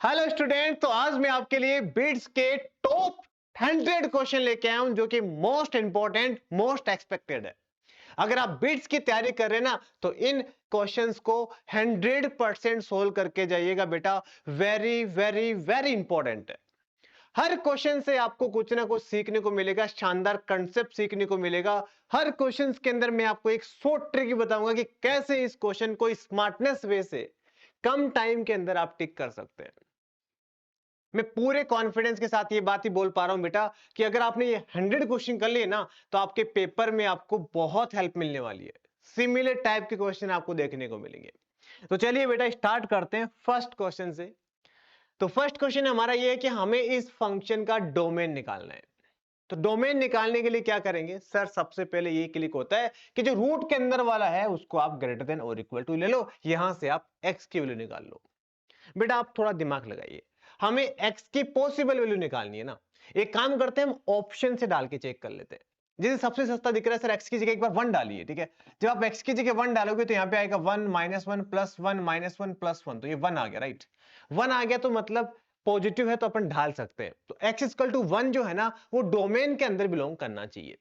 Hello student. तो आज मैं आपके लिए बिट्स के टॉप 100 क्वेश्चन लेके आया हूं जो कि मोस्ट इंपॉर्टेंट मोस्ट एक्सपेक्टेड है। अगर आप बिट्स की तैयारी कर रहे हैं ना तो इन क्वेश्चंस को 100% सोल्व करके जाइएगा बेटा। वेरी वेरी वेरी इंपॉर्टेंट है। हर क्वेश्चन से आपको कुछ ना कुछ सीखने को मिलेगा, शानदार कंसेप्ट सीखने को मिलेगा। हर क्वेश्चन के अंदर मैं आपको एक शॉर्ट ट्रिक बताऊंगा कि कैसे इस क्वेश्चन को स्मार्टनेस वे से कम टाइम के अंदर आप टिक कर सकते हैं। मैं पूरे कॉन्फिडेंस के साथ ये बात ही बोल पा रहा हूं बेटा कि अगर आपने ये 100 क्वेश्चन कर लिए ना तो आपके पेपर में आपको बहुत हेल्प मिलने वाली है। सिमिलर टाइप के क्वेश्चन आपको देखने को मिलेंगे। तो चलिए बेटा स्टार्ट करते हैं फर्स्ट क्वेश्चन से। तो फर्स्ट क्वेश्चन हमारा ये है कि हमें इस फंक्शन का डोमेन निकालना है। तो डोमेन निकालने के लिए क्या करेंगे सर? सबसे पहले ये क्लिक होता है कि जो रूट के अंदर वाला है उसको आप ग्रेटर देन और इक्वल टू ले लो, यहां से आप एक्स की वैल्यू निकाल लो। बेटा आप थोड़ा दिमाग लगाइए, हमें x की पॉसिबल वैल्यू निकालनी है ना। एक काम करते हैं, हम ऑप्शन से डाल के चेक कर लेते हैं। जैसे सबसे सस्ता दिख रहा है सर, x की जगह एक बार 1 डालिए। ठीक है, जब आप x की जगह 1 डालोगे तो यहां पे आएगा 1 -1 +1 -1 +1, तो ये 1 आ गया। राइट, 1 आ गया तो मतलब पॉजिटिव है तो अपन ढाल सकते हैं। तो x = 1 जो है ना वो डोमेन के अंदर बिलोंग करना चाहिए।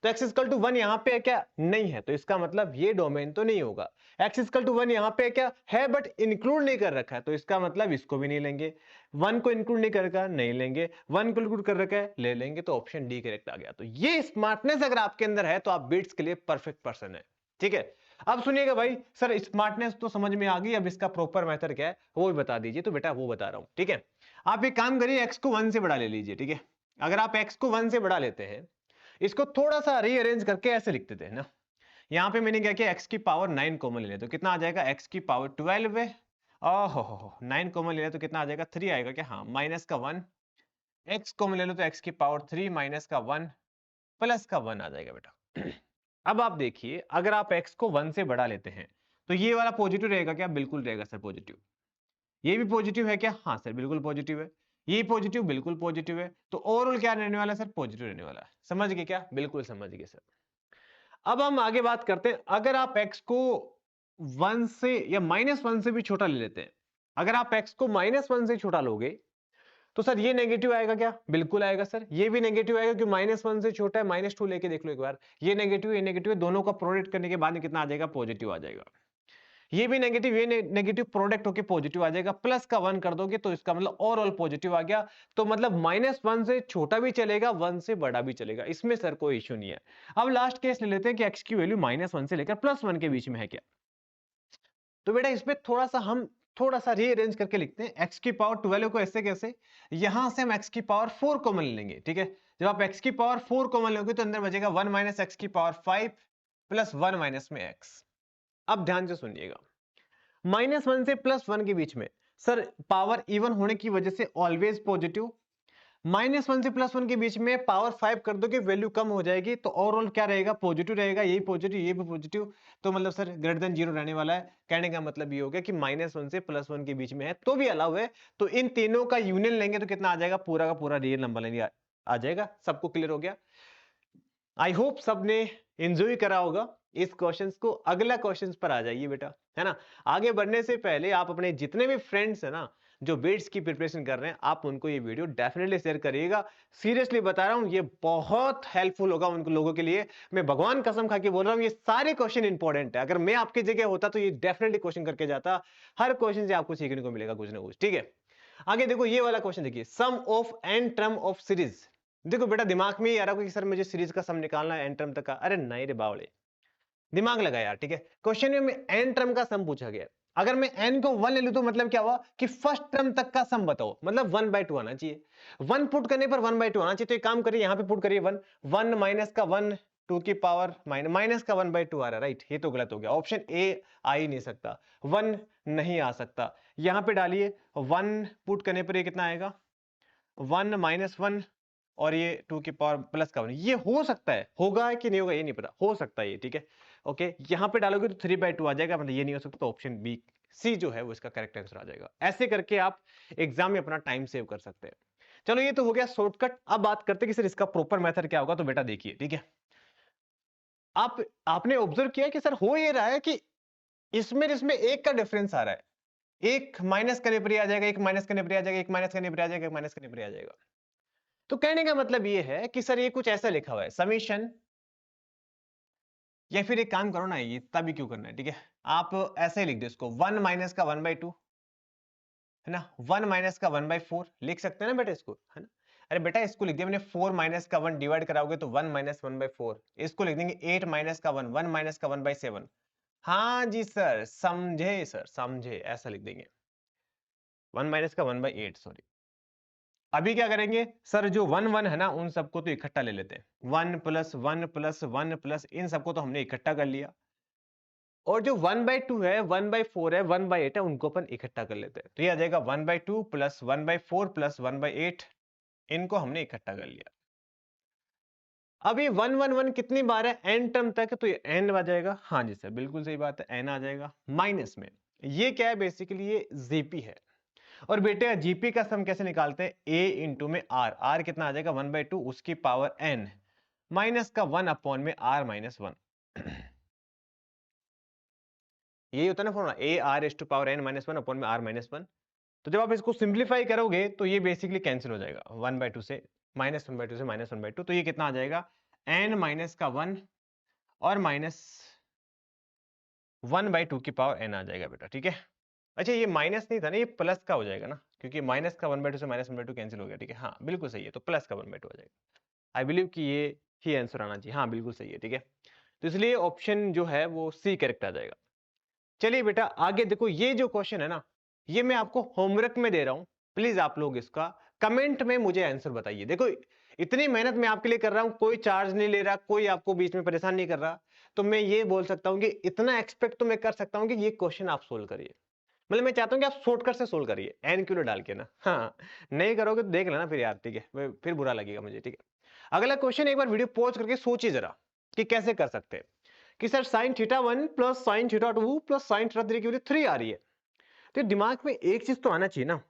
तो x = 1 यहां पे है क्या? नहीं है, तो इसका मतलब ये डोमेन तो नहीं होगा। x = 1 यहां पे क्या है बट इंक्लूड नहीं कर रखा है, तो इसका मतलब इसको भी नहीं लेंगे। 1 को इंक्लूड नहीं कर रखा, नहीं लेंगे। 1 को इंक्लूड कर रखा है, ले लेंगे। तो ऑप्शन डी करेक्ट आ गया। तो ये स्मार्टनेस अगर आपके अंदर है तो आप बिट्स के लिए परफेक्ट पर्सन है। ठीक है, अब सुनिएगा भाई, सर स्मार्टनेस तो समझ में आ गई, अब इसका प्रॉपर मेथड क्या है वो भी बता दीजिए। तो बेटा वो बता रहा हूं। ठीक है, आप एक काम करिए, एक्स को 1 से बड़ा ले लीजिए। ठीक है, अगर आप एक्स को 1 से बड़ा लेते हैं, इसको थोड़ा सा रीअरेंज करके ऐसे लिख देते हैं ना। यहां पे मैंने क्या किया, x की पावर 9 कॉमन ले लेते, तो कितना आ जाएगा? x की पावर 12 है। ओहो, 9 कॉमन ले ले तो कितना आ जाएगा? 3 आएगा क्या? हाँ, माइनस का 1। x कॉमन ले लो तो x की पावर 3 माइनस का 1 प्लस का 1 आ जाएगा बेटा। अब आप देखिए, अगर आप x को 1 से बड़ा लेते हैं तो ये वाला पॉजिटिव रहेगा क्या? बिल्कुल रहेगा सर पॉजिटिव। ये भी पॉजिटिव है क्या? हाँ सर बिल्कुल पॉजिटिव है। ये पॉजिटिव, बिल्कुल पॉजिटिव है। तो ओवरऑल क्या रहने वाला है सर? पॉजिटिव रहने वाला है। समझ गए क्या? बिल्कुल समझ गए सर। अब हम आगे बात करते हैं, अगर आप x को 1 से या -1 से भी छोटा ले लेते हैं। अगर आप x को -1 से छोटा लोगे तो सर ये नेगेटिव आएगा क्या? बिल्कुल आएगा सर। ये भी नेगेटिव आएगा क्योंकि -1 से छोटा है। -2 लेके देख लो एक बार, ये नेगेटिव ये नेगेटिव है, दोनों का प्रोडक्ट करने के बाद में कितना आ जाएगा? पॉजिटिव आ जाएगा। ये भी नेगेटिव ये नेगेटिव प्रोडक्ट होके पॉजिटिव आ जाएगा। प्लस का 1 कर दोगे तो इसका मतलब ओवरऑल पॉजिटिव आ गया। तो मतलब -1 से छोटा भी चलेगा, 1 से बड़ा भी चलेगा, इसमें सर कोई इश्यू नहीं है। अब लास्ट केस ले लेते हैं कि x की वैल्यू -1 से लेकर +1 के बीच में है क्या। तो बेटा इसमें थोड़ा सा रीअरेंज करके लिखते हैं। x की पावर 12 को ऐसे कैसे, यहां से हम x की पावर 4 कॉमन लेंगे। ठीक है, जब आप x की पावर 4 कॉमन लोगे तो अंदर बचेगा 1 - x की पावर 5 प्लस 1 माइनस में x। अब ध्यान से सुनिएगा, -1 से +1 के बीच में सर पावर इवन होने की वजह से ऑलवेज पॉजिटिव। -1 से +1 के बीच में पावर 5 कर दो कि वैल्यू कम हो जाएगी, तो ओवरऑल क्या रहेगा? पॉजिटिव रहेगा। यही पॉजिटिव ये भी पॉजिटिव, तो मतलब सर ग्रेटर देन 0 रहने वाला है। कहने का मतलब ये हो गया कि -1 से +1 के बीच में है तो भी अलाउ है। तो इन तीनों का यूनियन लेंगे तो कितना आ जाएगा? पूरा का पूरा रियल नंबर लेंगे, आ जाएगा। सबको क्लियर हो गया? आई होप सबने एंजॉय करा होगा इस क्वेश्चंस को। अगला क्वेश्चंस पर आ जाइए बेटा, है ना। आगे बढ़ने से पहले आप अपने जितने भी फ्रेंड्स है ना जो बिट्स की प्रिपरेशन कर रहे हैं, आप उनको ये वीडियो डेफिनेटली शेयर करिएगा। सीरियसली बता रहा हूं, ये बहुत हेल्पफुल होगा उन लोगों के लिए। मैं भगवान कसम खा के बोल रहा हूं, ये सारे क्वेश्चन इंपॉर्टेंट है। अगर मैं आपकी जगह होता तो ये डेफिनेटली क्वेश्चन करके जाता। हर क्वेश्चन से आपको सीखने को मिलेगा कुछ ना कुछ। ठीक है, आगे देखो ये वाला क्वेश्चन देखिए, sum of n term of series. देखो बेटा दिमाग में ये आ रहा है कि सर मुझे सीरीज का सम निकालना है एन टर्म तक का। अरे नहीं रे बावले, दिमाग लगा यार। ठीक है, क्वेश्चन में एन टर्म का सम पूछा गया। अगर मैं एन को 1 ले लूं तो मतलब क्या हुआ कि फर्स्ट टर्म तक का सम बताओ, मतलब 1/2 आना चाहिए। 1 पुट करने पर 1/2 आना चाहिए। तो एक काम करिए, यहां पे पुट करिए 1 1 माइनस का 1 2 की पावर माइनस का 1/2 आ रहा है। राइट, ये तो गलत हो गया, ऑप्शन ए आ ही नहीं सकता, 1 नहीं आ सकता। यहां पे डालिए 1 पुट करने पर ये कितना आएगा? 1 -1 और ये 2 की पावर प्लस का 1। ये हो सकता है, होगा कि नहीं होगा ये नहीं पता, हो सकता है ये। ठीक है, ओके, यहां पे डालोगे तो 3/2 आ जाएगा, मतलब ये नहीं हो सकता। तो ऑप्शन बी सी जो है वो इसका करेक्ट आंसर आ जाएगा। ऐसे करके आप एग्जाम में अपना टाइम सेव कर सकते हैं। चलो ये तो हो गया शॉर्टकट। अब बात करते हैं कि सर इसका प्रॉपर मेथड क्या होगा। तो बेटा देखिए, ठीक है, आपने ऑब्जर्व किया कि सर हो ये रहा है कि इसमें इसमें एक का डिफरेंस आ रहा है। एक माइनस करने पर ही आ जाएगा, एक माइनस करने पर ही आ जाएगा, एक माइनस करने पर ही आ जाएगा, एक माइनस करने पर ही आ जाएगा। तो कहने का मतलब ये है कि सर ये कुछ ऐसा लिखा हुआ है समीशन, या फिर एक काम करो ना, ये तभी क्यों करना है, ठीक है, आप ऐसे ही लिख दो इसको, 1 माइनस का 1/2 है ना, 1 माइनस का 1/4 लिख सकते हैं ना बेटा इसको, है ना। अरे बेटा इसको लिख दिया मैंने, 4 माइनस का 1 डिवाइड कराओगे तो 1 माइनस 1/4, इसको लिख देंगे 8 माइनस का 1, 1 माइनस का 1/7। हाँ जी सर, समझे सर, समझे, ऐसा लिख देंगे, 1 माइनस का 1/8, सॉरी। अभी क्या करेंगे सर, जो 1 1 है ना उन सबको तो इकट्ठा ले लेते हैं, 1 प्लस 1 प्लस 1 प्लस इन सबको तो हमने इकट्ठा कर लिया, और जो 1/2 है, 1/4 है, 1/8 है, उनको अपन इकट्ठा कर लेते हैं, तो ये आ जाएगा 1/2 प्लस 1/4 प्लस 1/8, इनको हमने इकट्ठा कर लिया। अभी 1 1 1 कितनी बार है, n टर्म तक, तो ये n आ जाएगा, हाँ जी सर बिल्कुल सही बात है, n आ जाएगा, माइनस में ये क्या है, बेसिकली ये जीपी है। और बेटे जीपी का सम कैसे निकालते हैं, a इंटू में r कितना आ जाएगा, 1/2 उसकी पावर n माइनस का 1 अपॉन में r माइनस 1। यही होता है ना formula, a r s to power n minus 1 upon में r माइनस 1। तो जब आप इसको सिंप्लीफाई करोगे तो ये बेसिकली कैंसिल हो जाएगा, 1/2 से -1/2 से -1/2, तो ये कितना आ जाएगा, n माइनस का 1 और माइनस 1/2 की पावर n आ जाएगा बेटा, ठीक है। अच्छा ये माइनस नहीं था ना, ये प्लस का हो जाएगा ना, क्योंकि माइनस का 1/2 से -1/2 कैंसिल हो गया, ठीक है, हाँ बिल्कुल सही है, तो प्लस का 1/2 आ जाएगा। आई बिलीव कि ये ही आंसर आना चाहिए, हाँ बिल्कुल सही है, ठीक है। तो इसलिए ऑप्शन जो है वो सी करेक्ट आ जाएगा। चलिए बेटा आगे देखो, ये जो क्वेश्चन है ना, ये मैं आपको होमवर्क में दे रहा हूं, प्लीज आप लोग इसका कमेंट में मुझे आंसर बताइए। देखो इतनी मेहनत मैं आपके लिए कर रहा हूं, कोई चार्ज नहीं ले रहा, कोई आपको बीच में परेशान नहीं कर रहा, तो मैं ये बोल सकता हूं कि इतना एक्सपेक्ट तो मैं कर सकता हूं कि ये क्वेश्चन आप सोल्व करिए। मतलब मैं चाहता हूं कि आप शॉर्टकट से सोल्व करिए, एन क्यू डाल के ना, हाँ नहीं करोगे तो देख लेना फिर यार, ठीक है, फिर बुरा लगेगा मुझे, ठीक है। अगला क्वेश्चन एक बार वीडियो पॉज करके सोचिए जरा कि कैसे कर सकते हैं, कि sir sine theta 1 plus sine theta 2 plus sine theta 3 की वैल्यू 3 आ रही है, तो दिमाग में एक चीज तो आना चाहिए ना,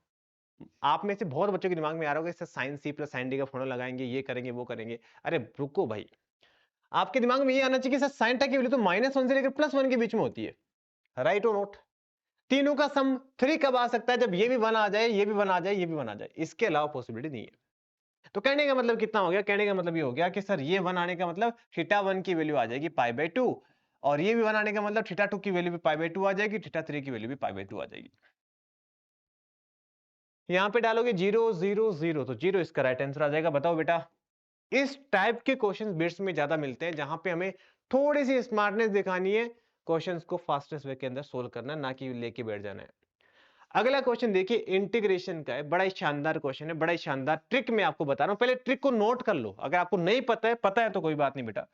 आप में से बहुत बच्चों के दिमाग में आ रहा होगा sir sine C plus sine D का फॉर्मूला लगाएंगे, ये करेंगे वो करेंगे। अरे रुको भाई, आपके दिमाग में ये आना चाहिए कि सर साइन थीटा की वैल्यू तो -1 से लेकर +1 के बीच में होती है, राइट और नोट। तीनों का सम 3 कब आ सकता है, जब ये भी 1 आ जाए, ये भी 1 आ जाए, ये भी 1 आ जाए, इसके अलावा पॉसिबिलिटी नहीं है। तो कहने का मतलब कितना हो गया, कहने का मतलब ये हो गया कि सर ये 1 आने का मतलब थीटा 1 की वैल्यू आ जाएगी π/2, और ये भी 1 आने का मतलब थीटा 2 की वैल्यू भी π/2 आ जाएगी, थीटा 3 की वैल्यू भी π/2 आ जाएगी। यहां पे डालोगे 0 0 0, तो 0 इसका राइट आंसर आ जाएगा। बताओ बेटा, इस टाइप के क्वेश्चंस बिट्स में ज्यादा मिलते हैं, जहां पे हमें थोड़ी सी स्मार्टनेस दिखानी है, क्वेश्चंस को फास्टेस्ट वे के अंदर सोल्व करना है, ना कि लेके बैठ जाना है। अगला क्वेश्चन देखिए, इंटीग्रेशन का है, बड़ा ही शानदार क्वेश्चन है, बड़ा ही शानदार ट्रिक मैं आपको बता रहा हूं, पहले ट्रिक को नोट कर लो, अगर आपको नहीं पता है तो कोई बात नहीं बेटा।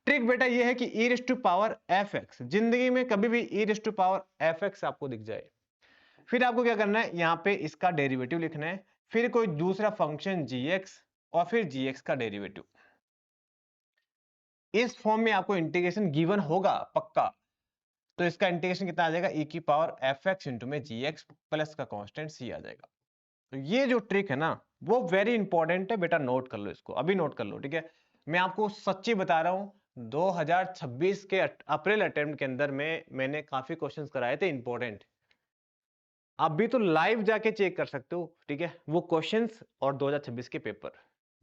ट्रिक बेटा ये है कि e टू पावर fx, जिंदगी में कभी भी e टू पावर fx आपको दिख जाए, फिर आपको क्या करना है, यहां पे इसका डेरिवेटिव लिखना है, फिर कोई दूसरा फंक्शन gx और फिर gx का डेरिवेटिव। इस फॉर्म में आपको इंटीग्रेशन गिवन होगा पक्का, तो इसका इंटीग्रेशन कितना आ जाएगा, e की पावर fx इंटू में gx प्लस का कांस्टेंट c आ जाएगा। तो ये जो ट्रिक है ना वो वेरी इंपॉर्टेंट है बेटा, नोट कर लो इसको, अभी नोट कर लो, ठीक है। मैं आपको सच्ची बता रहा हूं, 2026 के अप्रैल अटेम्प्ट के अंदर में मैंने काफी क्वेश्चंस कराए थे इंपॉर्टेंट, आप भी तो लाइव जाके चेक कर सकते हो, ठीक है, वो क्वेश्चंस और 2026 के पेपर,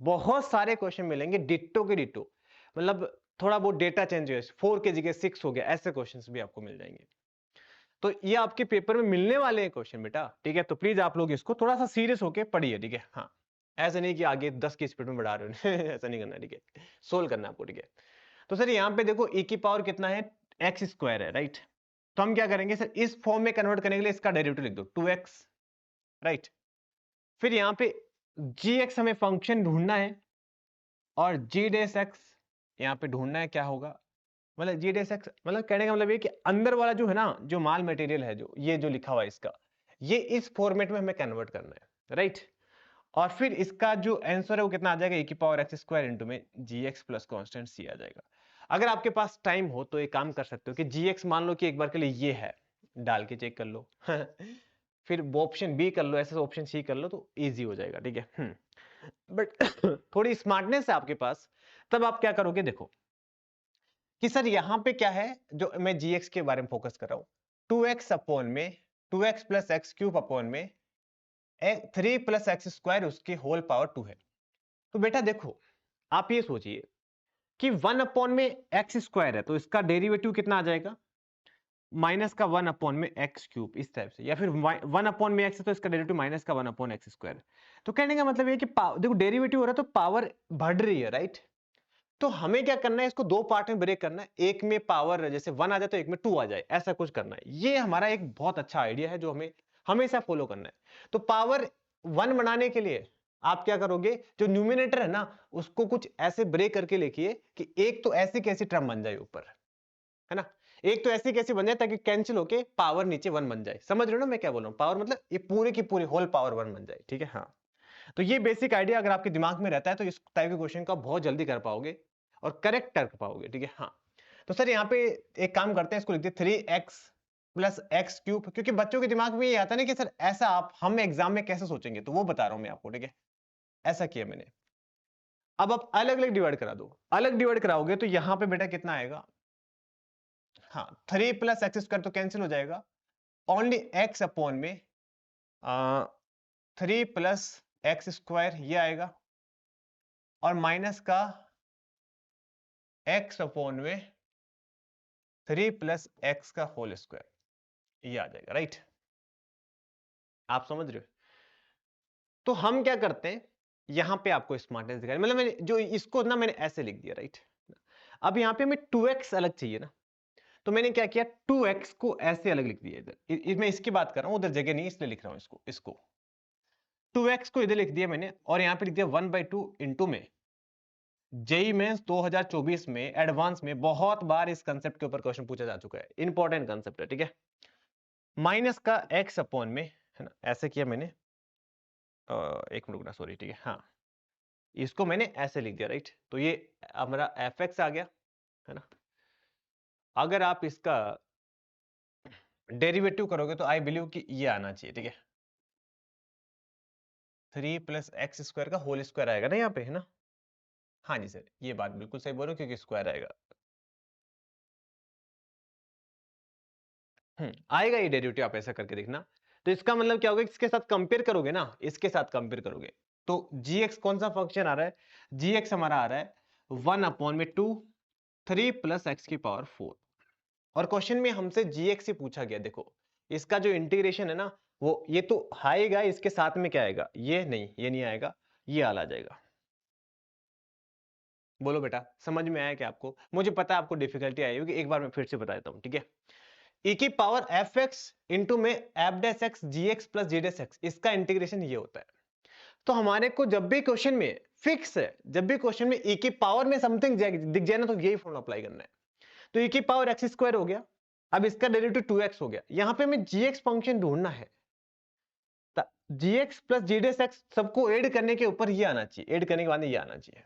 बहुत सारे क्वेश्चन मिलेंगे डिट्टो के डिट्टो, मतलब थोड़ा बहुत डेटा चेंज हो, 4 के जगह 6 हो गया, ऐसे क्वेश्चंस भी आपको मिल जाएंगे। तो ये आपके पेपर में मिलने वाले हैं क्वेश्चन बेटा, ठीक है, तो प्लीज आप लोग इसको थोड़ा सा सीरियस होके पढ़िए, ठीक है, हाँ ऐसा नहीं कि आगे 10 की स्पीड में बढ़ा रहे हो ऐसा नहीं करना, ठीक है, सोल्व करना आपको, ठीक है। तो सर यहाँ पे देखो e की पावर कितना है, x स्क्वायर है, राइट। तो हम क्या करेंगे सर, इस फॉर्म में कन्वर्ट करने के लिए इसका डेरिवेटिव लिख दो 2x, राइट। फिर यहाँ पे gx हमें फंक्शन ढूंढना है, और g डैश x यहाँ पे ढूंढना है, क्या होगा, मतलब जी डेस एक्स, मतलब कहने का मतलब ये कि अंदर वाला जो है ना, जो माल मटेरियल है, जो ये जो लिखा हुआ है इसका, ये इस फॉर्मेट में हमें कन्वर्ट करना है, राइट। और फिर इसका जो आंसर है वो कितना आ जाएगा, e की पावर x स्क्वायर इंटू में gx प्लस कांस्टेंट c आ जाएगा। अगर आपके पास टाइम हो तो एक काम कर सकते हो कि gx मान लो कि एक बार के लिए ये है, डाल के चेक कर लो फिर ऑप्शन बी कर लो, ऐसे ऑप्शन सी कर लो, तो इजी हो जाएगा, ठीक है। बट थोड़ी स्मार्टनेस है आपके पास, तब आप क्या करोगे, देखो कि सर यहां पे क्या है, जो मैं gx के बारे में फोकस कर रहा हूं, 2x अपॉन में 2x plus x cube upon में 3 प्लस एक्स स्क्वायर उसकी होल पावर 2 है। तो बेटा देखो, आप ये सोचिए कि 1 अपॉन में एक्स स्क्वायर है, तो इसका डेरिवेटिव कितना आ जाएगा, माइनस का 1 अपॉन में एक्स क्यूब, इस टाइप से, या फिर 1 अपॉन में एक्स है तो इसका डेरिवेटिव माइनस का 1 अपॉन एक्स स्क्वायर। तो कहने का मतलब ये कि देखो डेरिवेटिव हो रहा है तो पावर बढ़ रही है, राइट। तो हमें क्या करना है, इसको दो पार्ट में ब्रेक करना है, एक में पावर जैसे 1 आ जाए तो एक में 2 आ जाए, ऐसा कुछ करना है। ये हमारा एक बहुत अच्छा आइडिया है जो हमें हमेशा फॉलो करना है। तो पावर 1 बनाने के लिए आप क्या करोगे, जो न्यूमिनेटर है ना उसको कुछ ऐसे ब्रेक करके लिखिए कि एक तो ऐसी कैसी टर्म बन जाए ऊपर, है ना, एक तो ऐसी कैसी बन जाए ताकि कैंसिल होके पावर नीचे 1 बन जाए। समझ रहे हो ना मैं क्या बोल रहा हूँ, पावर मतलब ये पूरी की पूरी होल पावर 1 बन जाए, ठीक है। हाँ, तो ये बेसिक आइडिया अगर आपके दिमाग में रहता है तो इस टाइप के क्वेश्चन को बहुत जल्दी कर पाओगे और करेक्ट कर पाओगे, ठीक है। हाँ, तो सर यहाँ पे एक काम करते हैं, इसको लिखते हैं 3x प्लस एक्स क्यूब, क्योंकि बच्चों के दिमाग में ये आता है ना कि सर ऐसा आप हम एग्जाम में कैसे सोचेंगे, तो वो बता रहा हूं मैं आपको, ठीक है। ऐसा किया मैंने। अब आप अलग अलग डिवाइड करा दो, अलग डिवाइड कराओगे तो यहां पे बेटा कितना आएगा, हाँ 3 प्लस एक्स स्क्वायर तो कैंसिल हो जाएगा, ओनली एक्स अपॉन में 3 प्लस एक्स स्क्वायर ये आएगा, और माइनस का एक्स अपॉन में 3 प्लस एक्स का होल स्क्वायर ये आ जाएगा, राइट। आप समझ रहे हो। तो हम क्या करते हैं, यहां पे आपको स्मार्टनेस दिखाई, मतलब मैंने जो इसको ना मैंने ऐसे लिख दिया, राइट। अब यहां पे हमें 2x अलग चाहिए ना, तो मैंने क्या किया, 2x को ऐसे अलग लिख दिया इधर, मैं इसकी बात कर रहा हूं, उधर जगह नहीं इसलिए लिख रहा हूं इसको 2x को इधर लिख दिया मैंने, और यहां पे लिख दिया 1/2 इंटू में जेई मेंस 2024 में एडवांस में बहुत बार इस कंसेप्ट के ऊपर क्वेश्चन पूछा जा चुका है, इंपॉर्टेंट कंसेप्ट है, ठीक है। माइनस का x अपॉन में, है ना, ऐसे किया मैंने, एक मिनट रुकना, सॉरी, ठीक है। हाँ, इसको मैंने ऐसे लिख दिया, राइट। तो ये हमारा fx आ गया, है ना। अगर आप इसका डेरिवेटिव करोगे तो आई बिलीव कि ये आना चाहिए, ठीक है। 3 प्लस एक्स स्क्वायर का होल स्क्वायर आएगा ना यहाँ पे, है ना। हाँ जी सर, ये बात बिल्कुल सही बोल रहे हो क्योंकि स्क्वायर आएगा। आएगा ये डेरिवेटिव, आप ऐसा करके देखना। तो इसका मतलब क्या होगा, इसके साथ कंपेयर करोगे ना, इसके साथ कंपेयर करोगे तो gx कौन सा फंक्शन आ रहा है, gx हमारा आ रहा है 1 अपॉन में 2 3 प्लस एक्स की पावर 4। और क्वेश्चन में हमसे gx से पूछा गया, देखो इसका जो इंटीग्रेशन है ना, वो ये तो आएगा, इसके साथ में क्या आएगा, ये नहीं, ये नहीं आएगा, ये आ जाएगा। बोलो बेटा, समझ में आया क्या आपको। मुझे पता है आपको डिफिकल्टी आई होगी, एक बार मैं फिर से बता देता हूं, ठीक है। e की पावर एफ एक्स इंटू में एफ डैश एक्स जी एक्स प्लस जी डैश एक्स, इसका इंटीग्रेशन ये होता है। तो हमारे को जब भी क्वेश्चन में फिक्स है, जब भी क्वेश्चन में e की पावर में समथिंग दिख जाए ना, तो यही फॉर्मूला अप्लाई करना है। तो e की पावर एक्स स्क्वायर हो गया, अब इसका डेरिवेटिव 2x हो गया, यहां पे हमें gx फंक्शन ढूंढना है। gx प्लस जी डैश एक्स सबको ऐड करने के ऊपर ये आना चाहिए, ऐड करने के बाद ये आना चाहिए।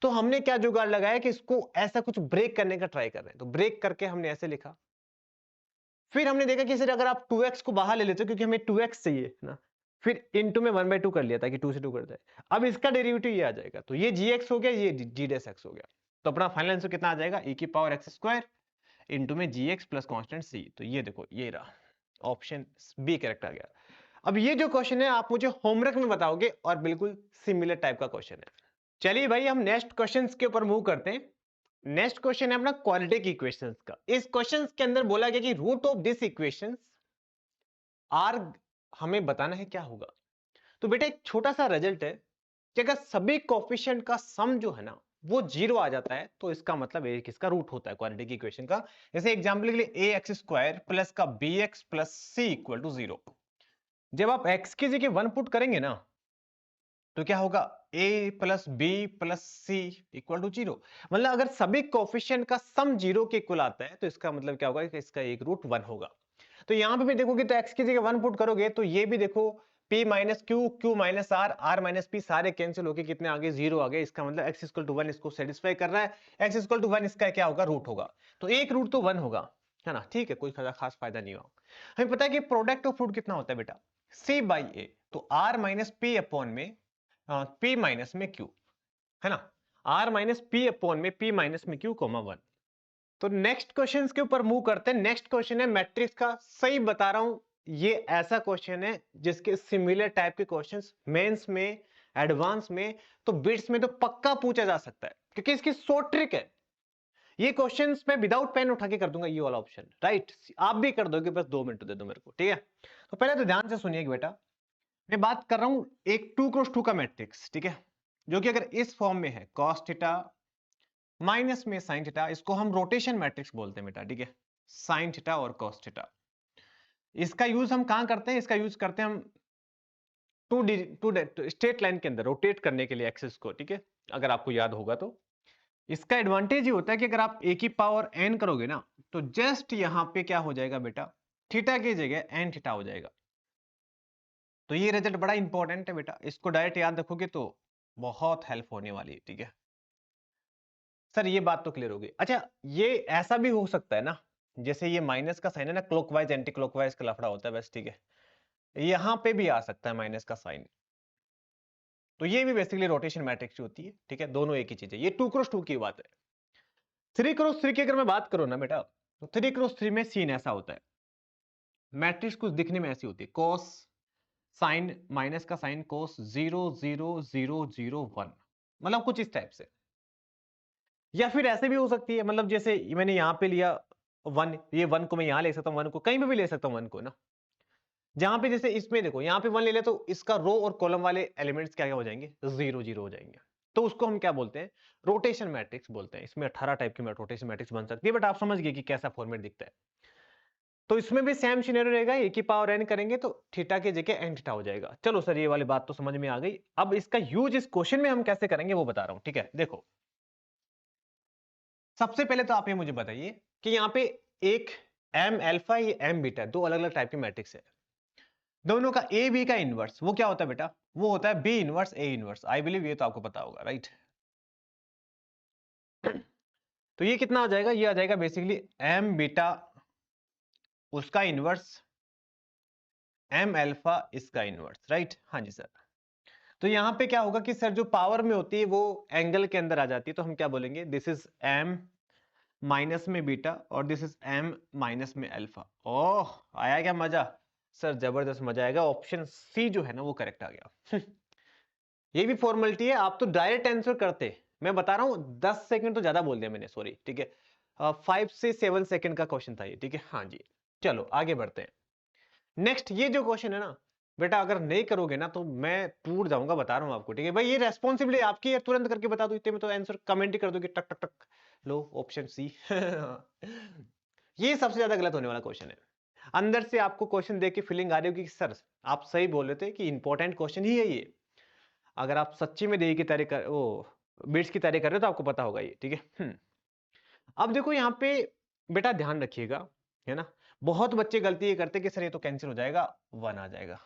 तो हमने क्या जुगाड़ लगाया कि इसको ऐसा कुछ ब्रेक करने का ट्राई कर रहे हैं, तो ब्रेक करके हमने ऐसे लिखा। फिर हमने देखा कि सर अगर आप 2x को बाहर ले लेते हो, क्योंकि हमें 2x चाहिए ना, फिर इनटू में 1/2 कर लिया था कि 2 से 2 कर जाए। अब इसका डेरिवेटिव ये आ जाएगा, तो ये gx हो गया, ये g डैश x हो गया। तो अपना फाइनल आंसर कितना आ जाएगा, e की पावर x स्क्वायर इंटू में gx प्लस कांस्टेंट c। तो ये देखो, ये रहा ऑप्शन बी करेक्ट आ गया। अब ये जो क्वेश्चन है आप मुझे होमवर्क में बताओगे और बिल्कुल सिमिलर टाइप का क्वेश्चन है। चलिए भाई, हम नेक्स्ट क्वेश्चन के ऊपर मूव करते हैं। नेक्स्ट क्वेश्चन है अपना क्वाड्रेटिक इक्वेशंस का। इस क्वेश्चन के अंदर बोला गया कि root of this equations are, हमें बताना है क्या होगा। तो बेटा एक छोटा सा रिजल्ट है कि अगर सभी कोफिशिएंट का सम जो है ना वो 0 आ जाता है, तो इसका मतलब एक इसका रूट होता है क्वाड्रेटिक इक्वेशन का। जैसे एग्जांपल के लिए ए एक्स स्क्वायर प्लस का b x plus c equal to 0। जब आप x की जगह 1 पुट करेंगे ना, तो क्या होगा, a plus b plus c equal to 0। मतलब अगर सभी कोफिशिएंट का सम 0 के इक्वल आता है, तो इसका मतलब क्या होगा कि इसका एक रूट 1 होगा। तो यहां पे भी देखोगे तो x की जगह 1 पुट करोगे तो ये भी देखो p minus q, q minus r, r minus p, सारे कैंसिल होके कितने आगे 0 आ गए। इसका मतलब x इक्वल टू 1 इसको सेटिस्फाई कर रहा है, x इक्वल टू 1 इसका क्या होगा, रूट होगा। तो एक रूट तो 1 होगा, है ना, ठीक है, कोई खास फायदा नहीं होगा। हमें पता है कि प्रोडक्ट ऑफ रूट कितना होता है बेटा, c बाई ए। तो r माइनस पी अपॉन में p माइनस में q, है ना, r माइनस पी अपॉन में p माइनस में q कोमा 1। तो नेक्स्ट क्वेश्चन के ऊपर मूव करते हैं। नेक्स्ट क्वेश्चन है मैट्रिक्स का, सही बता रहा हूं, ये ऐसा क्वेश्चन है जिसके सिमिलर टाइप के क्वेश्चंस मेंस में, एडवांस में, तो बिट्स में तो पक्का पूछा जा सकता है, क्योंकि इसकी शॉर्ट ट्रिक है। ये क्वेश्चंस मैं विदाउट पेन उठा के कर दूंगा, ये वाला ऑप्शन, राइट? आप भी कर दोगे, बस 2 मिनट दे दो मेरे को, ठीक है? तो पहले तो ध्यान से सुनिए बेटा, मैं बात कर रहा हूं एक 2x2 का मैट्रिक्स, ठीक है, जो कि अगर इस फॉर्म में है cos थीटा माइनस में sin थीटा, इसको हम रोटेशन मैट्रिक्स बोलते हैं बेटा, ठीक है, sin थीटा और cos थीटा। इसका यूज हम कहां करते हैं? इसका यूज करते हैं हम टू स्ट्रेट लाइन के अंदर रोटेट करने के लिए एक्सिस को, ठीक है, अगर आपको याद होगा तो। इसका एडवांटेज ये होता है कि अगर आप a की पावर n करोगे ना, तो जस्ट यहां पे क्या हो जाएगा बेटा, थीटा की जगह n थीटा हो जाएगा। तो ये रिजल्ट बड़ा इंपॉर्टेंट है बेटा, इसको डायरेक्ट याद रखोगे तो बहुत हेल्प होने वाली है, ठीक है सर? ये बात तो क्लियर होगी। अच्छा, ये ऐसा भी हो सकता है ना, जैसे ये माइनस का साइन है ना, क्लॉकवाइज एंटी क्लॉकवाइज का लफड़ा होता है बस, ठीक है, यहां पे भी आ सकता है माइनस का साइन। तो ये भी बेसिकली रोटेशन मैट्रिक्स होती है, ठीक है, दोनों एक ही चीज है। ये 2x2 की बात है। 3x3 की अगर मैं बात करूं ना बेटा, तो 3x3 में सीन ऐसा होता है, मैट्रिक्स कुछ दिखने में ऐसी होती है, cos साइन माइनस का साइन cos 0 0 0 0 1, मतलब कुछ इस टाइप से। या फिर ऐसे भी हो सकती है, मतलब जैसे मैंने यहां पे लिया 1, ये 1 को मैं यहां ले सकता हूं, 1 को कहीं पे भी ले सकता हूं 1 को ना, जहां पे जैसे इसमें देखो यहां पे 1 ले लिया तो इसका रो और कॉलम वाले एलिमेंट्स क्या हो जाएंगे, 0 0 हो जाएंगे। तो उसको हम क्या बोलते हैं, रोटेशन मैट्रिक्स बोलते हैं। इसमें 18 टाइप की रोटेशन मैट्रिक्स बन सकती है, बट आप समझ गए कि कैसा फॉर्मेट दिखता है। तो इसमें भी सेम सिनेरियो रहेगा, ए की पावर n करेंगे तो थीटा की जगह n थीटा हो जाएगा। चलो सर, ये वाली बात तो समझ में आ गई। अब इसका यूज इस क्वेश्चन में हम कैसे करेंगे वो बता रहा हूं, ठीक है? देखो, सबसे पहले तो आप ये मुझे बताइए कि यहाँ पे एक एम अल्फा, ये एम बीटा, दो अलग अलग टाइप की मैट्रिक्स है। दोनों का ए बी का इनवर्स वो क्या होता है बेटा? वो होता है B inverse A inverse. I believe ये तो आपको पता होगा, राइट? तो ये कितना आ जाएगा? ये आ जाएगा बेसिकली एम बीटा उसका इनवर्स, एम अल्फा इसका इनवर्स, राइट? हाँ जी सर। तो यहां पे क्या होगा कि सर जो पावर में होती है वो एंगल के अंदर आ जाती है, तो हम क्या बोलेंगे, दिस इज एम माइनस में बीटा और दिस इज एम माइनस में अल्फा। ओह, आया क्या मजा? सर जबरदस्त मजा आएगा, ऑप्शन सी जो है ना वो करेक्ट आ गया। ये भी फॉर्मेलिटी है, आप तो डायरेक्ट आंसर करते। मैं बता रहा हूं 10 सेकंड तो ज्यादा बोल दिया मैंने, सॉरी, ठीक है। 5 से 7 सेकंड का क्वेश्चन था ये, ठीक है? हाँ जी, चलो आगे बढ़ते हैं। नेक्स्ट ये जो क्वेश्चन है ना बेटा, अगर नहीं करोगे ना तो मैं टूट जाऊंगा, बता रहा हूं आपको, ठीक है भाई? ये रेस्पॉन्सिबिलिटी आपकी है, तुरंत करके बता दो, इतने में तो आंसर कमेंट ही कर दोगे, टक टक टक। लो ऑप्शन सी। ये सबसे ज्यादा गलत होने वाला क्वेश्चन है। अंदर से आपको क्वेश्चन देख के फीलिंग आ रही होगी कि सर आप सही बोल रहे थे कि इंपॉर्टेंट क्वेश्चन ही है ये। अगर आप सच्ची में देही की तैयारी कर, वो बिट्स की तैयारी कर रहे हो तो आपको पता होगा ये, ठीक है? अब देखो यहाँ पे बेटा ध्यान रखिएगा, है ना? बहुत बच्चे गलती ये करते कि सर ये तो कैंसिल हो जाएगा, 1 आ जाएगा।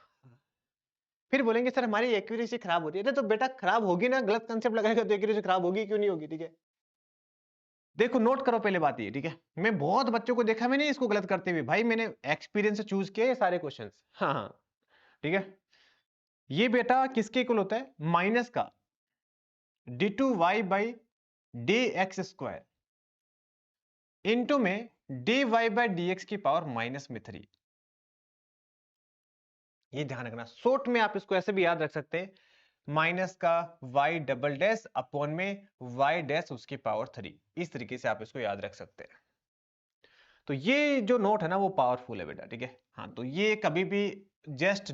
फिर बोलेंगे सर हमारी एक्यूरेसी खराब होती है। अरे तो बेटा खराब होगी ना, गलत कंसेप्ट लगाएगा तो एक्यूरेसी खराब होगी क्यों नहीं होगी, ठीक है? देखो नोट करो पहले बात ये, ठीक है? मैं बहुत बच्चों को देखा, मैंने इसको गलत करते हुए, भाई मैंने एक्सपीरियंस से चूज किए सारे क्वेश्चंस। हाँ हाँ, ठीक है। ये बेटा किसके इक्वल होता है? माइनस का d2y by d x square into में dy बाई डी एक्स की पावर माइनस में 3। ये ध्यान रखना, शॉर्ट में आप इसको ऐसे भी याद रख सकते हैं, माइनस का y डबल डैश अपॉन में y डैश उसकी पावर 3। इस तरीके से आप इसको याद रख सकते हैं। तो ये जो नोट है ना वो पावरफुल है बेटा, ठीक है? हाँ, तो ये कभी भी जस्ट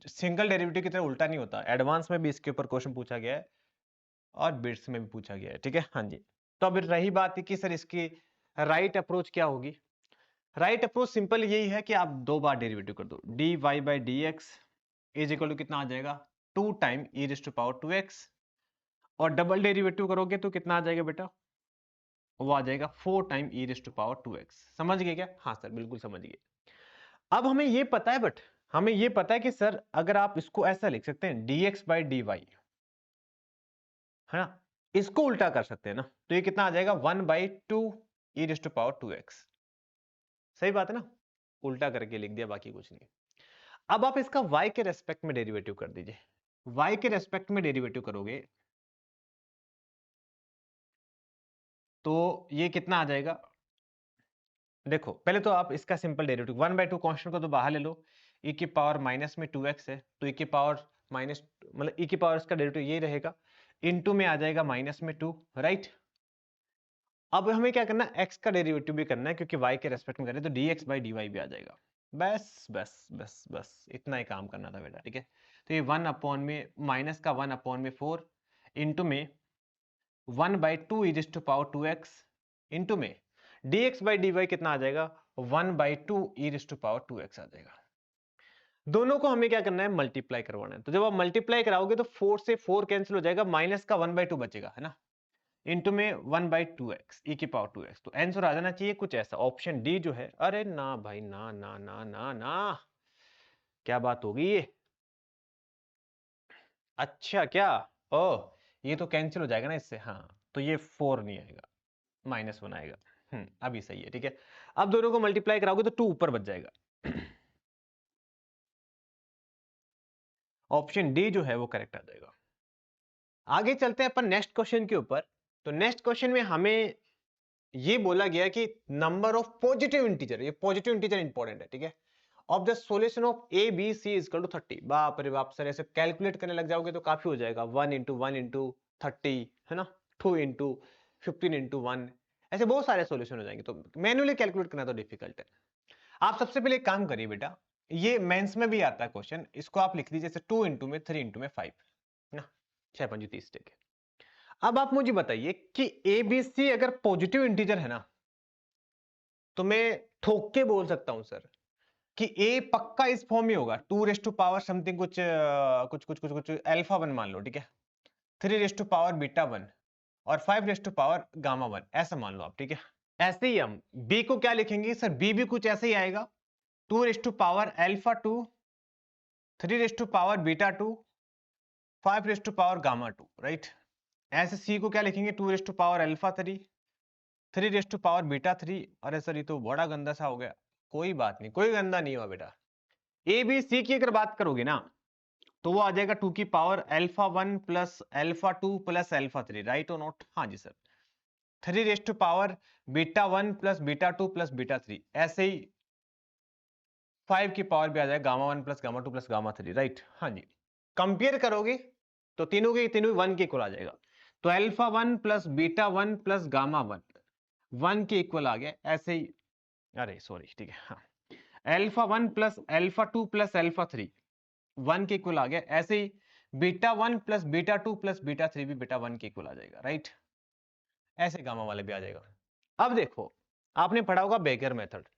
सिंगल डेरिवेटिव की तरह उल्टा नहीं होता। एडवांस में भी इसके ऊपर क्वेश्चन पूछा गया है और बिट्स में भी पूछा गया है, ठीक है? हाँ जी। तो अब रही बात है कि सर इसकी राइट अप्रोच क्या होगी? राइट अप्रोच सिंपल यही है कि आप 2 बार डेरिवेटिव कर दो, dy by d x is equal to कितना आ जाएगा, 2 time e raise to power 2x, और डबल डेरिवेटिव करोगे तो कितना आ जाएगा बेटा? वो आ जाएगा 4 time e raise to power 2x। समझ गए क्या? हाँ सर बिल्कुल समझ गए। अब हमें ये पता है, बट हमें ये पता है कि सर अगर आप इसको ऐसा लिख सकते हैं dx बाई डी वाई, है ना? इसको उल्टा कर सकते हैं ना, तो ये कितना आ जाएगा 1 by 2 e raise to power 2x। सही बात है ना? उल्टा करके लिख दिया, बाकी कुछ नहीं। अब आप इसका y के रेस्पेक्ट में डेरिवेटिव कर दीजिए। y के रेस्पेक्ट में डेरिवेटिव करोगे तो ये कितना आ जाएगा, देखो पहले तो आप इसका सिंपल डेरिवेटिव 1/2 कांस्टेंट को तो बाहर ले लो, e की पावर माइनस में 2x है तो e की पावर माइनस मतलब e की पावर इसका डेरिवेटिव ये रहेगा, इनटू में आ जाएगा माइनस में 2, राइट। अब हमें क्या करना है, x का डेरिवेटिव भी करना है क्योंकि y के रेस्पेक्ट में करें तो dx/dy भी आ जाएगा। बस बस बस बस इतना ही काम करना था बेटा, ठीक है। तो ये 1 अपॉन में माइनस का 1 अपॉन में 4 इंटू में 1/2 e to power 2x into में dx/dy कितना आ जाएगा, 1/2 e टू पावर 2x आ जाएगा। दोनों को हमें क्या करना है, मल्टीप्लाई करवाना है। तो जब आप मल्टीप्लाई कराओगे तो 4 से 4 कैंसिल हो जाएगा, माइनस का 1/2 बचेगा, है ना, इंटू में 1/2x e की पावर 2x। तो आंसर आ जाना चाहिए कुछ ऐसा, ऑप्शन डी जो है। अरे ना भाई ना ना ना ना ना, क्या बात होगी ये, अच्छा क्या, ओ ये तो कैंसिल हो जाएगा ना इससे, हाँ तो ये 4 नहीं आएगा, -1 आएगा। अभी सही है, ठीक है। अब दोनों को मल्टीप्लाई कराओगे तो 2 ऊपर बच जाएगा। ऑप्शन डी जो है वो करेक्ट आ जाएगा। आगे चलते हैं अपन नेक्स्ट क्वेश्चन के ऊपर। तो नेक्स्ट क्वेश्चन में हमें ये बोला गया कि नंबर ऑफ पॉजिटिव इंटीजर, ये पॉजिटिव इंटीजर इंपॉर्टेंट है, ठीक है, of the solution of a b c is equal to 30। बाप रे बाप सर, ऐसे कैलकुलेट करने लग जाओगे तो काफी हो जाएगा, 1 इंटू 1 इंटू 30 है ना, 2 इंटू 15 इंटू 1, ऐसे बहुत सारे सॉल्यूशन हो जाएंगे, तो मैन्युअली कैलकुलेट करना तो डिफिकल्ट है। आप सबसे पहले एक काम करिए बेटा, ये मेंस में भी आता है क्वेश्चन, इसको आप लिख दीजिए जैसे 2 इंटू में 3 इंटू में 5 ना, 6 5 30, ठीक है। अब आप मुझे बताइए कि ए बी सी अगर पॉजिटिव इंटीजर है ना, तो मैं ठोक के बोल सकता हूं सर कि ए पक्का इस फॉर्म में होगा, 2 रेस टू पावर समथिंग कुछ कुछ कुछ कुछ कुछ अल्फा 1 मान लो, ठीक है, 3 रेस टू पावर बीटा 1 और 5 रेस टू पावर गामा 1, ऐसा मान लो आप, ठीक है। ऐसे ही हम बी को क्या लिखेंगे सर, बी भी कुछ ऐसे ही आएगा, 2 raise to power alpha 2, 3 raise to power beta 2, 5 raise to power gamma 2, right. ऐसे सी को क्या लिखेंगे, 2 raise to power alpha 3, 3 raise to power beta 3। अरे सर ये तो बड़ा गंदा सा हो गया, कोई बात नहीं, कोई गंदा नहीं हुआ बेटा। ए बी सी की अगर बात करोगे ना तो वो आ जाएगा 2 की power alpha 1 plus alpha 2 plus alpha 3, right और नॉट, हाँ जी sir. 3 raise to power beta 1 plus beta 2 plus beta 3, ऐसे ही 5 की पावर भी आ जाएगा gamma 1 plus gamma 2 plus gamma 3, right, हाँ जी। कंपेयर करोगे तो तीनों के तीनों 1 के इक्वल आ जाएगा, तो alpha 1 plus beta 1 plus gamma 1 के इक्वल आ गया, ऐसे ही, अरे सॉरी, ठीक है, हाँ, alpha 1 plus alpha 2 plus alpha 3 1 के इक्वल आ गया, ऐसे ही beta 1 plus beta 2 plus beta 3 भी बीटा 1 के इक्वल आ जाएगा, राइट। ऐसे गामा वाले भी आ जाएगा। अब देखो, आपने पढ़ा होगा बेकर मेथड,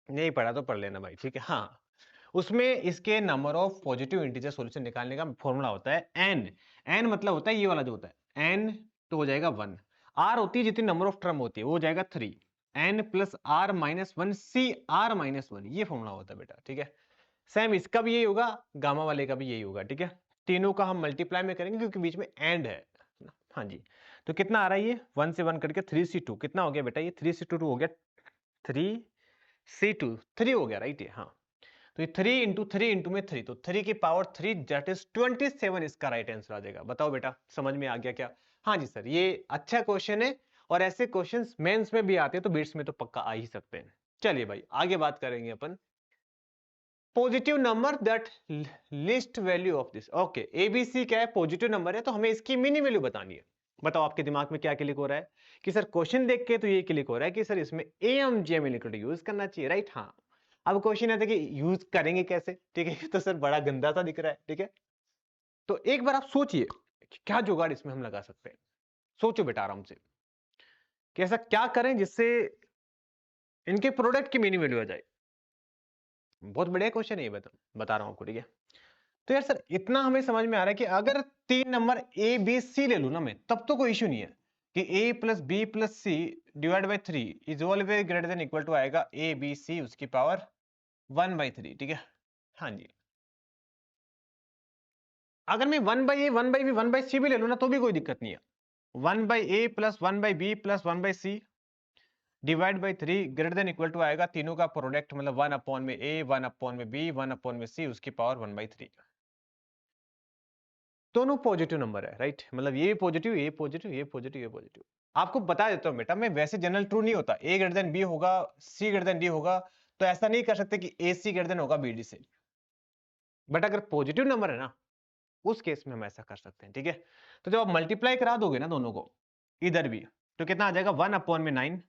नहीं पढ़ा तो पढ़ लेना भाई, ठीक है, हाँ। उसमें इसके number of positive integer solution निकालने का फॉर्मूला होता है एन। एन मतलब होता है ये वाला जो होता है एन, तो हो जाएगा 1। आर होती है जितनी नंबर ऑफ टर्म होती है वो हो जाएगा 3, n plus r minus 1 C r minus 1, ये फॉर्मूला होता है बेटा, ठीक है। सेम इसका भी यही होगा, गामा वाले का भी यही होगा, ठीक है। तीनों का हम मल्टीप्लाई में करेंगे क्योंकि बीच में एंड है, हाँ जी। तो कितना आ रहा है ये 1 से 1 करके 3c2 कितना हो गया बेटा, ये 3c2 हो गया 3c2 3 हो गया, राइट, ये हाँ। तो ये 3 इंटू 3 इंटू में 3, तो 3 की पावर 3 दैट इज 27 इसका राइट आंसर आ जाएगा। बताओ बेटा समझ में आ गया क्या, हाँ जी सर, ये अच्छा क्वेश्चन है और ऐसे क्वेश्चंस मेंस में भी आते हैं तो बिट्स में तो पक्का आ ही सकते हैं। चलिए भाई आगे बात करेंगे अपन, positive number that least value of this. Okay, ABC क्या है, पॉजिटिव नंबर है, तो हमें इसकी मिनी वैल्यू बतानी है। बताओ आपके दिमाग में क्या क्लिक हो रहा है कि सर क्वेश्चन देख के तो ये क्लिक हो रहा है कि सर इसमें एएमजीएम यूज करना चाहिए, राइट, हाँ। अब क्वेश्चन है कि यूज करेंगे कैसे, ठीक है, तो सर बड़ा गंदा सा दिख रहा है, ठीक है। तो एक बार आप सोचिए कि क्या जुगाड़ इसमें हम लगा सकते हैं, सोचो बेटा आराम से कि ऐसा क्या करें जिससे इनके प्रोडक्ट की मिनी वैल्यू आ जाए। बहुत बढ़िया क्वेश्चन है ये, बता रहा हूं आपको, ठीक है। तो यार सर इतना हमें समझ में आ रहा है कि अगर 3 नंबर ए बी सी ले लू ना मैं, तब तो कोई इश्यू नहीं है कि a plus b plus c divide by 3 is always greater than equal to आएगा ए बी सी उसकी पावर 1/3, ठीक है, हाँ जी। अगर मैं 1/a 1/b 1/c भी ले लू ना तो भी कोई दिक्कत नहीं है, 1/a plus 1/b plus 1/c divide by 3 greater than equal to आएगा तीनों का प्रोडक्ट, मतलब 1 अपॉन में a 1 अपॉन में b 1 अपॉन में c उसकी पावर 1/3। दोनों पॉजिटिव नंबर है, राइट, मतलब ये पॉजिटिव ये पॉजिटिव ये पॉजिटिव ये पॉजिटिव। आपको बता देता हूं बेटा, मैं वैसे जनरल ट्रू नहीं होता, ए ग्रेटर देन बी होगा, सी ग्रेटर देन डी होगा, तो ऐसा नहीं कर सकते कि ए सी ग्रेटर देन होगा बी डी से। बट अगर पॉजिटिव नंबर है ना, उस केस में हम ऐसा कर सकते हैं, ठीक है। तो जब आप मल्टीप्लाई करा दोगे ना दोनों को इधर भी, तो कितना आ जाएगा 1/9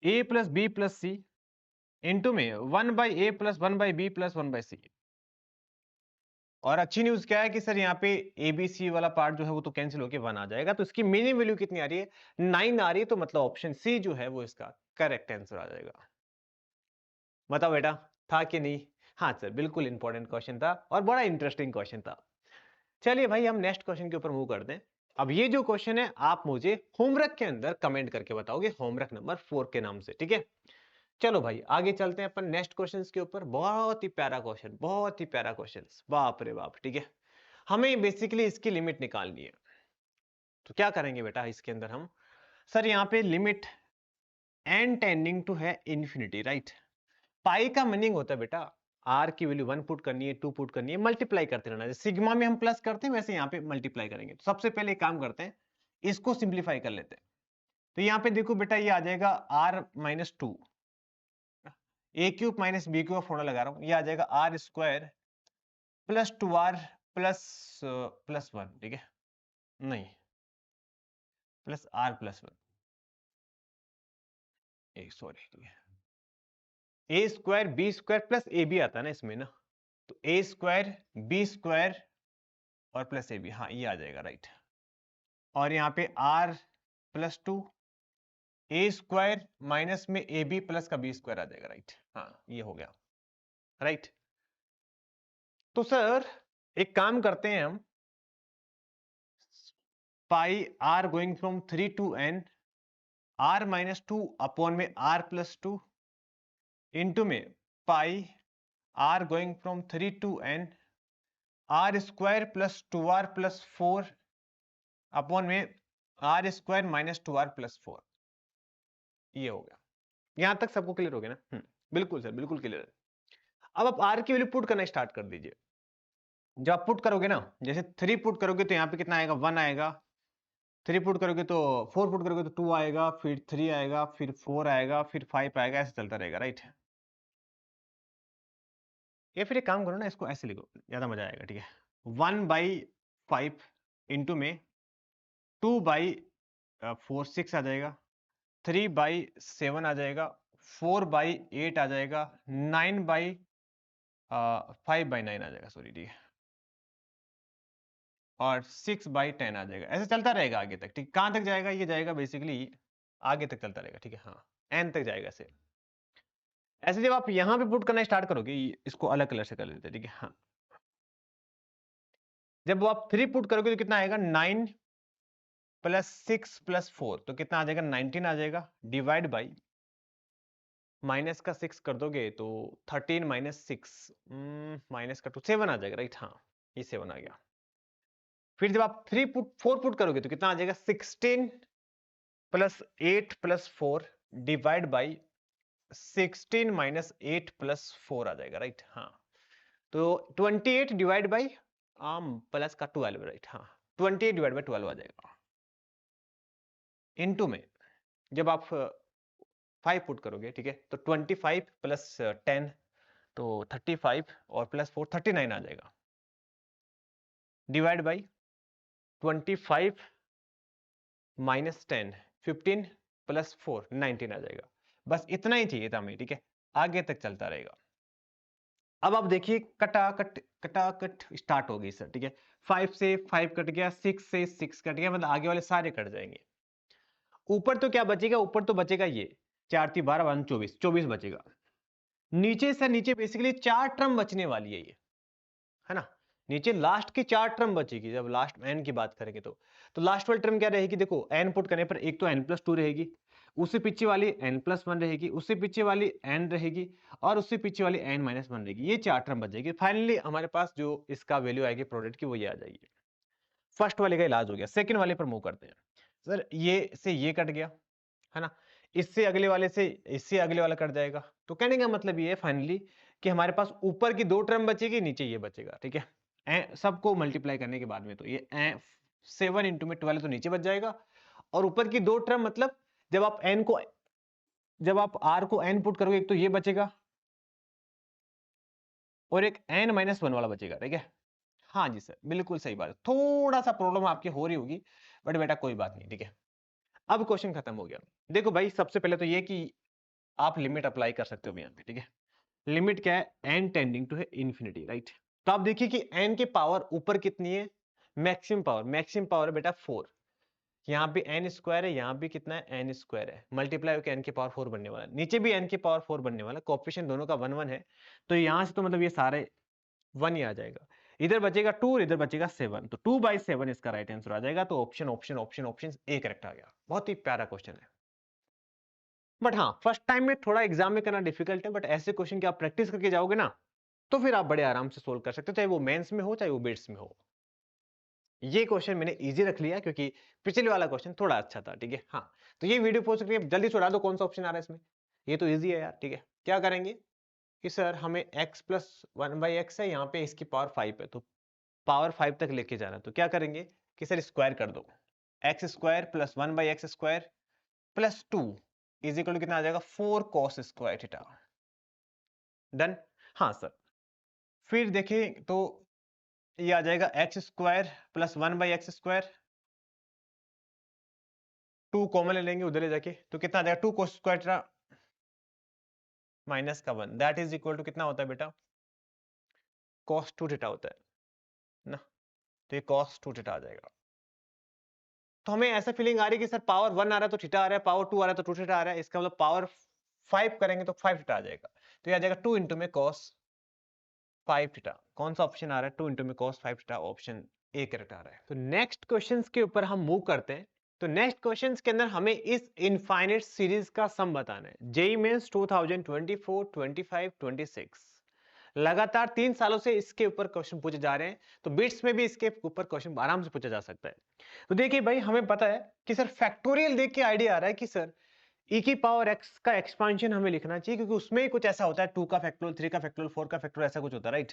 ए प्लस बी प्लस सी इंटू में 1/a plus 1/b plus 1/c। और अच्छी न्यूज क्या है कि सर यहाँ पे एबीसी वाला पार्ट जो है वो तो कैंसिल होके 1 आ जाएगा, तो इसकी मिनिमम वैल्यू कितनी आ रही है, 9 आ रही है, तो मतलब ऑप्शन सी जो है वो इसका करेक्ट आंसर आ जाएगा। बताओ बेटा, था कि नहीं? हाँ सर, बिल्कुल इंपॉर्टेंट क्वेश्चन था और बड़ा इंटरेस्टिंग क्वेश्चन था। चलिए भाई, हम नेक्स्ट क्वेश्चन के ऊपर मूव करते हैं। अब ये जो क्वेश्चन है आप मुझे होमवर्क के अंदर कमेंट करके बताओगे, होमवर्क नंबर 4 के नाम से, ठीक है। चलो भाई, आगे चलते हैं अपन नेक्स्ट क्वेश्चन के ऊपर। बहुत ही प्यारा क्वेश्चन, बहुत ही प्यारा क्वेश्चन, बाप रे बाप, ठीक है। हमें बेसिकली इसकी लिमिट निकालनी है। तो क्या करेंगे बेटा इसके अंदर हम, सर यहाँ पे लिमिट एन टेंडिंग टू है इन्फिनिटी, राइट। पाई का मीनिंग होता है बेटा, आर की वैल्यू 1 पुट करनी है, 2 पुट करनी है, मल्टीप्लाई करते रहना। जैसे सिग्मा में हम प्लस करते हैं, वैसे यहाँ पे मल्टीप्लाई करेंगे। तो सबसे पहले एक काम करते हैं, इसको सिंप्लीफाई कर लेते हैं। तो यहाँ पे देखो बेटा, ये आ जाएगा r-2, a cube minus b cube formula लगा रहा हूं, ये आ जाएगा are square plus 2r plus 1, ठीक है, नहीं प्लस r प्लस 1, सॉरी, ठीक है, a square b square plus a b आता है ना इसमें ना, तो ए स्क्वायर बी स्क्वायर और प्लस ए बी, हाँ ये आ जाएगा, राइट। और यहाँ पे r plus 2 a square minus में ए बी प्लस का बी स्क्वायर आ जाएगा, राइट। हाँ ये हो गया, राइट। तो सर एक काम करते हैं हम, pi r going from 3 to n, r-2 upon में r प्लस 2 इंटू में pi r going from 3 to n, r square plus 2r plus 4 upon में r square minus 2r plus 4। ये हो गया, यहां तक सबको क्लियर हो गया ना? बिल्कुल सर, बिल्कुल क्लियर है। अब आप r की वैल्यू पुट करना स्टार्ट कर दीजिए। जब आप पुट करोगे ना, जैसे 3 पुट करोगे तो यहाँ पे कितना आएगा, 1 आएगा। 3 पुट करोगे तो 4 पुट करोगे तो 2 आएगा, फिर 3 आएगा, फिर 4 आएगा, फिर 5 आएगा, ऐसे चलता रहेगा, राइट। या फिर एक काम करो ना, इसको ऐसे लिखो, ज्यादा मजा आएगा, ठीक है। 1/5 इंटू में 2/4 6 आ जाएगा, 3/7 आ जाएगा, 4/8 आ जाएगा, 5/9 आ जाएगा, सॉरी, ठीक है, और 6/10 आ जाएगा। ऐसे चलता रहेगा आगे तक, ठीक। कहां तक जाएगा? ये जाएगा बेसिकली आगे तक चलता रहेगा, ठीक है, हाँ n तक जाएगा। ऐसे ऐसे जब आप यहां पे पुट करना स्टार्ट करोगे, इसको अलग कलर से कर लेते हैं, ठीक है, हाँ। जब आप 3 पुट करोगे तो कितना आएगा, 9 प्लस 6 प्लस 4, तो कितना आ जाएगा, 19 आ जाएगा, डिवाइड बाई माइनस का 6 कर दोगे तो 13 माइनस 6 माइनस का 2 7 आ जाएगा, राइट, हाँ ये 7 आ गया। फिर जब आप 4 पुट करोगे तो कितना आ जाएगा, 16 plus 8 plus 4 divide by 16 minus 8 plus 4 आ जाएगा, राइट, हाँ। तो 28 डिवाइड बाई प्लस का 12, राइट, हाँ 28 डिवाइड बाई 12 आ जाएगा। इनटू में जब आप 5 पुट करोगे, ठीक है, तो 25 प्लस 10 तो 35 और प्लस 4 39 आ जाएगा, डिवाइड बाई 25 माइनस 10 15 प्लस 4 19 आ जाएगा। बस इतना ही चाहिए था हमें, ठीक है, आगे तक चलता रहेगा। अब आप देखिए, कटाकट स्टार्ट हो गई सर, ठीक है। 5 से 5 कट गया, 6 से 6 कट गया, मतलब आगे वाले सारे कट जाएंगे। ऊपर तो क्या बचेगा, ऊपर तो बचेगा ये 4 3 12 1 24 24 बचेगा। नीचे से नीचे बेसिकली 4 टर्म बचने वाली है ये, है ना। नीचे लास्ट की 4 टर्म बचेगी, जब लास्ट एन की बात करेंगे तो लास्ट वाली टर्म क्या रहेगी, देखो एन पुट करने पर एक तो n+2 रहेगी, उससे पीछे वाली n+1 रहेगी, उससे पीछे वाली n रहेगी, और उससे पीछे वाली n-1 रहेगी। ये 4 टर्म बचेगी। फाइनली हमारे पास जो इसका वैल्यू आएगी प्रोडक्ट की, वो ये आ जाएगी। फर्स्ट वाले का इलाज हो गया। सेकंड वाले पर मूव करते हैं। सर ये से ये कट गया, है ना, इससे अगले वाले से इससे अगले वाला कट जाएगा। तो कहने का मतलब ये है फाइनली कि हमारे पास ऊपर की 2 टर्म बचेगी, नीचे ये बचेगा, ठीक है। सबको मल्टीप्लाई करने के बाद में तो ये 7 इंटू में 12 तो नीचे बच जाएगा, और ऊपर की 2 टर्म मतलब जब आप r को n पुट करोगे, एक तो ये बचेगा और एक n-1 वाला बचेगा, ठीक है। हाँ जी सर, बिल्कुल सही बात है। थोड़ा सा प्रॉब्लम आपकी हो रही होगी, बट बेटा कोई बात नहीं, ठीक है। अब क्वेश्चन खत्म हो गया। देखो भाई, सबसे पहले तो ये कि आप लिमिट अप्लाई कर सकते हो यहाँ पे, ठीक है। लिमिट क्या है? n टेंडिंग टू है इन्फिनिटी, राइट। तो आप देखिए कि n की पावर ऊपर कितनी है? मैक्सिमम पावर है बेटा 4। यहाँ पे n स्क्वायर है, यहाँ भी कितना है? n स्क्वायर है, मल्टीप्लाई होकर n की पावर 4 बनने वाला है, नीचे भी n की पावर 4 बनने वाला है, कोएफिशिएंट दोनों का 1 1 है। तो यहाँ से तो मतलब ये सारे 1 ही आ जाएगा, इधर बचेगा 2 और इधर बचेगा 7, तो 2/7 इसका राइट आंसर आ जाएगा। तो option option option option a correct आ गया। बहुत ही प्यारा क्वेश्चन है, बट हाँ फर्स्ट टाइम में थोड़ा एग्जाम में करना डिफिकल्ट है, बट ऐसे क्वेश्चन की आप प्रैक्टिस करके जाओगे ना, तो फिर आप बड़े आराम से सोल्व कर सकते हो, चाहे वो मेंस में हो चाहे वो बिट्स में हो। ये क्वेश्चन मैंने इजी रख लिया क्योंकि पिछले वाला क्वेश्चन थोड़ा अच्छा था, ठीक है। हाँ, तो ये वीडियो पोस्ट करके जल्दी से उड़ा दो, कौन सा ऑप्शन आ रहा है इसमें। ये तो इजी है यार, ठीक है। क्या करेंगे कि सर हमें x प्लस 1/x है, यहाँ पे इसकी पावर 5 है, तो पावर 5 तक लेके जाना है, तो क्या करेंगे कि सर स्क्वायर कर दो। X square plus 1/x square plus 2 is equal to कितना आ जाएगा? 4 cos स्क्वायर थीटा। डन। हाँ सर, फिर देखें तो ये आ जाएगा x square plus 1/x square, 2 common ले लेंगे उधर ले जाके, तो कितना आ जाएगा? 2 cos स्क्वायर थीटा माइनस का 1, दैट इज इक्वल टू कितना होता है बेटा? cos 2 थीटा होता है ना। तो ये cos 2 थीटा आ जाएगा। तो हमें ऐसा फीलिंग आ रही है कि सर पावर 1 आ रहा है तो थीटा आ रहा है, पावर 2 आ रहा है तो 2 थीटा आ रहा है, इसका मतलब पावर 5 करेंगे तो 5 थीटा आ जाएगा। तो ये आ जाएगा 2 इंटू में cos 5 थीटा। कौन सा ऑप्शन आ रहा है? 2 इंटू में cos 5 theta, option a correct आ रहा है। तो नेक्स्ट क्वेश्चंस के ऊपर हम मूव करते हैं। तो नेक्स्ट क्वेश्चंस के अंदर हमें इस इनफाइनाइट सीरीज का सम बताना है। जेईई मेंस 2024, 25, 26 लगातार 3 सालों से इसके ऊपर क्वेश्चन पूछे जा रहे हैं, तो बिट्स में भी इसके ऊपर क्वेश्चन आराम से पूछा जा सकता है। तो देखिए भाई, हमें पता है कि सर फैक्टोरियल देख के आइडिया आ रहा है कि सर e की पावर x का एक्सपांशन हमें लिखना चाहिए, क्योंकि उसमें ही कुछ ऐसा होता है, 2 का फैक्टोरियल, 3 का फैक्टोरियल, 4 का फैक्टोरियल, ऐसा कुछ होता है, राइट।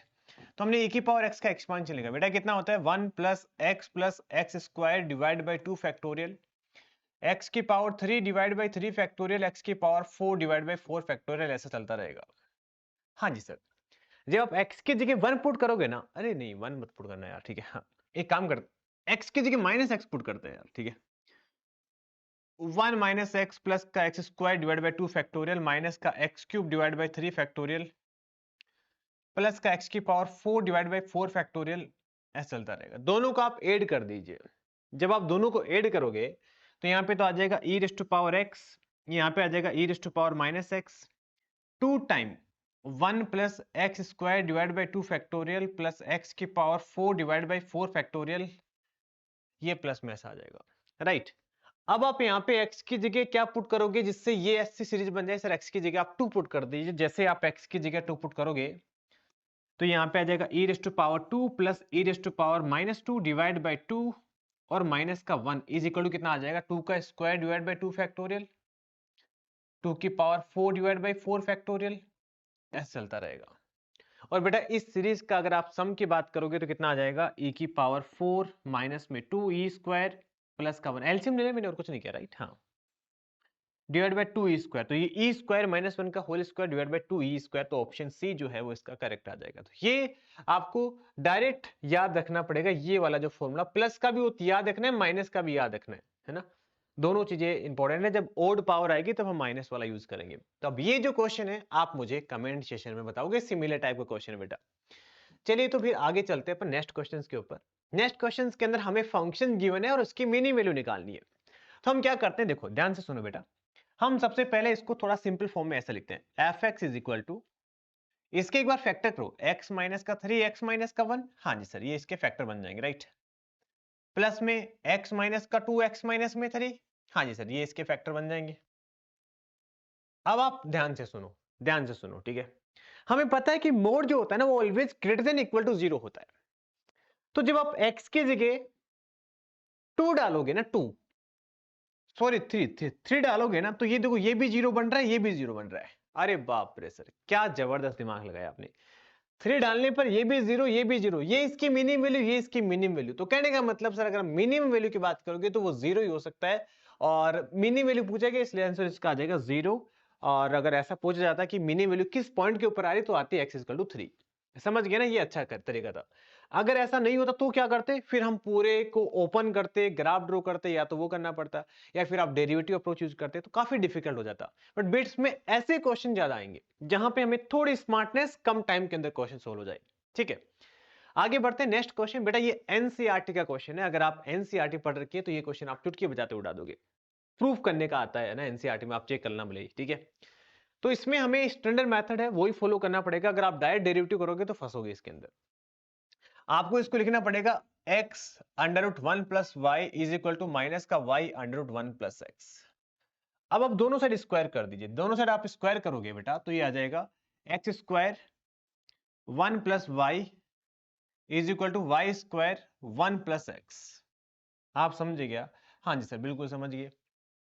तो हमने e की पावर x का एक्सपांशन लिखा। बेटा कितना होता है? 1 plus x square divide by 2 factorial, x की power 3 divide by 3 factorial, x की पावर 4 डिवाइड बाई 4 फैक्टोरियल, ऐसा चलता रहेगा। हाँ जी सर, जब आप x की जगह 1 पुट करोगे ना, अरे नहीं 1 मत पुट करना यार, ठीक है। हाँ, एक काम करते, x की जगह माइनस x पुट करते हैं यार, ठीक है। 1 माइनस एक्स प्लस का x square divide by 2 factorial minus का x cube divide by 3 factorial plus का एक्स की पावर 4 डिवाइड बाई 4 फैक्टोरियल, ऐसा चलता रहेगा। दोनों को आप ऐड कर दीजिए। जब आप दोनों को ऐड करोगे तो यहाँ पे तो आ जाएगा e raise to power x, यहाँ पे आ जाएगा e raise to power minus x, 2 time 1 plus x square divide by 2 factorial plus x की पावर 4 डिवाइड बाई 4 फैक्टोरियल, ये प्लस में ऐसा आ जाएगा, राइट। अब आप यहाँ पे x की जगह क्या पुट करोगे जिससे ये ऐसी सीरीज बन जाए? सर x की जगह आप 2 पुट कर दीजिए। जैसे आप x की जगह 2 पुट करोगे तो यहाँ पे आ जाएगा e raise to power 2 plus e raise to power minus 2 divide by 2 और माइनस का 1 इज इक्वल टू कितना आ जाएगा? 2 का स्क्वायर डिवाइड बाई 2 फैक्टोरियल, 2 की पावर 4 डिवाइड बाई 4 फैक्टोरियल, ऐसा चलता रहेगा। और बेटा इस सीरीज का अगर आप सम की बात करोगे तो कितना आ जाएगा? e की पावर 4 माइनस में 2 e स्क्वायर प्लस का 1, एलसीएम ले लिया मैंने और कुछ नहीं किया, राइट। हाँ, डिवाइड बाय 2 ई स्क्वायर, तो ये ई स्क्वायर माइनस 1 का whole square divide by 2 e square, तो ऑप्शन सी जो है वो इसका करेक्ट आ जाएगा। तो ये आपको डायरेक्ट याद रखना पड़ेगा, ये वाला जो फॉर्मूला, प्लस का भी याद रखना है, माइनस का भी याद रखना है ना। दोनों चीजें इंपॉर्टेंट है। जब ओड पावर आएगी तब हम माइनस वाला यूज करेंगे। तो अब ये जो क्वेश्चन है आप मुझे कमेंट सेशन में बताओगे, सिमिलर टाइप का क्वेश्चन है बेटा। चलिए तो फिर आगे चलते हैं अपन नेक्स्ट क्वेश्चन के ऊपर। नेक्स्ट क्वेश्चन के अंदर हमें फंक्शन गिवन है और उसकी मिनी वैल्यू निकालनी है। तो हम क्या करते हैं, देखो ध्यान से सुनो बेटा। हम सबसे पहले इसको थोड़ा सिंपल फॉर्म में ऐसा लिखते हैं, f x is equal to, इसके एक बार फैक्टर करो, x माइनस का 3 x माइनस का 1, हाँ जी सर ये इसके फैक्टर बन जाएंगे, राइट। प्लस में x माइनस का 2 x माइनस में 3, हाँ जी सर ये इसके फैक्टर बन जाएंगे। अब आप ध्यान से सुनो, ध्यान से सुनो, ठीक है। हमें पता है कि मोड जो होता है ना वो always greater than equal to 0 होता है। तो जब आप x की जगह 2 डालोगे ना, 2 सॉरी 3 डालोगे ना, तो ये देखो ये भी 0 बन रहा है, ये भी 0 बन रहा है। अरे बाप रे सर, क्या जबरदस्त दिमाग लगाया आपने। 3 डालने पर ये भी 0, ये भी 0, ये इसकी मिनिमम वैल्यू, ये इसकी मिनिमम वैल्यू। तो कहने का मतलब सर अगर मिनिमम वैल्यू की बात करोगे तो वो 0 ही हो सकता है, और मिनी वैल्यू पूछेगा इसलिए आंसर इसका आ जाएगा 0। और अगर ऐसा पूछा जाता कि मिनी वैल्यू किस पॉइंट के ऊपर आ रही तो आती है x इक्वल टू 3। समझ गए ना, ये अच्छा तरीका था। अगर ऐसा नहीं होता तो क्या करते, फिर हम पूरे को ओपन करते, ग्राफ ड्रॉ करते, या तो वो करना पड़ता या फिर आप डेरिवेटिव अप्रोच यूज करते तो काफी डिफिकल्ट हो जाता। बट बिट्स में ऐसे क्वेश्चन ज्यादा आएंगे जहां पे हमें थोड़ी स्मार्टनेस कम टाइम के अंदर क्वेश्चन सोल्व हो जाए। ठीक है, आगे बढ़ते हैं नेक्स्ट क्वेश्चन। बेटा ये एनसीईआरटी का क्वेश्चन है, अगर आप एनसीईआरटी पढ़ रखी है तो ये क्वेश्चन आप चुटकी बजाते उड़ा दोगे। प्रूफ करने का आता है ना एनसीईआरटी में, आप चेक करना भले ही। ठीक है, तो इसमें हमें स्टैंडर्ड मेथड है वही फॉलो करना पड़ेगा। अगर आप डायरेक्ट डेरिवेटिव करोगे तो फंसोगे इसके अंदर। आपको इसको लिखना पड़ेगा x under root 1 plus y is equal to minus का y under root 1 plus x. अब आप दोनों साइड स्क्वायर कर दीजिए, दोनों साइड आप स्क्वायर करोगे बेटा तो ये आ जाएगा x square 1 plus y is equal to y square 1 plus x. आप समझ गया? हाँ जी सर, बिल्कुल समझ गए।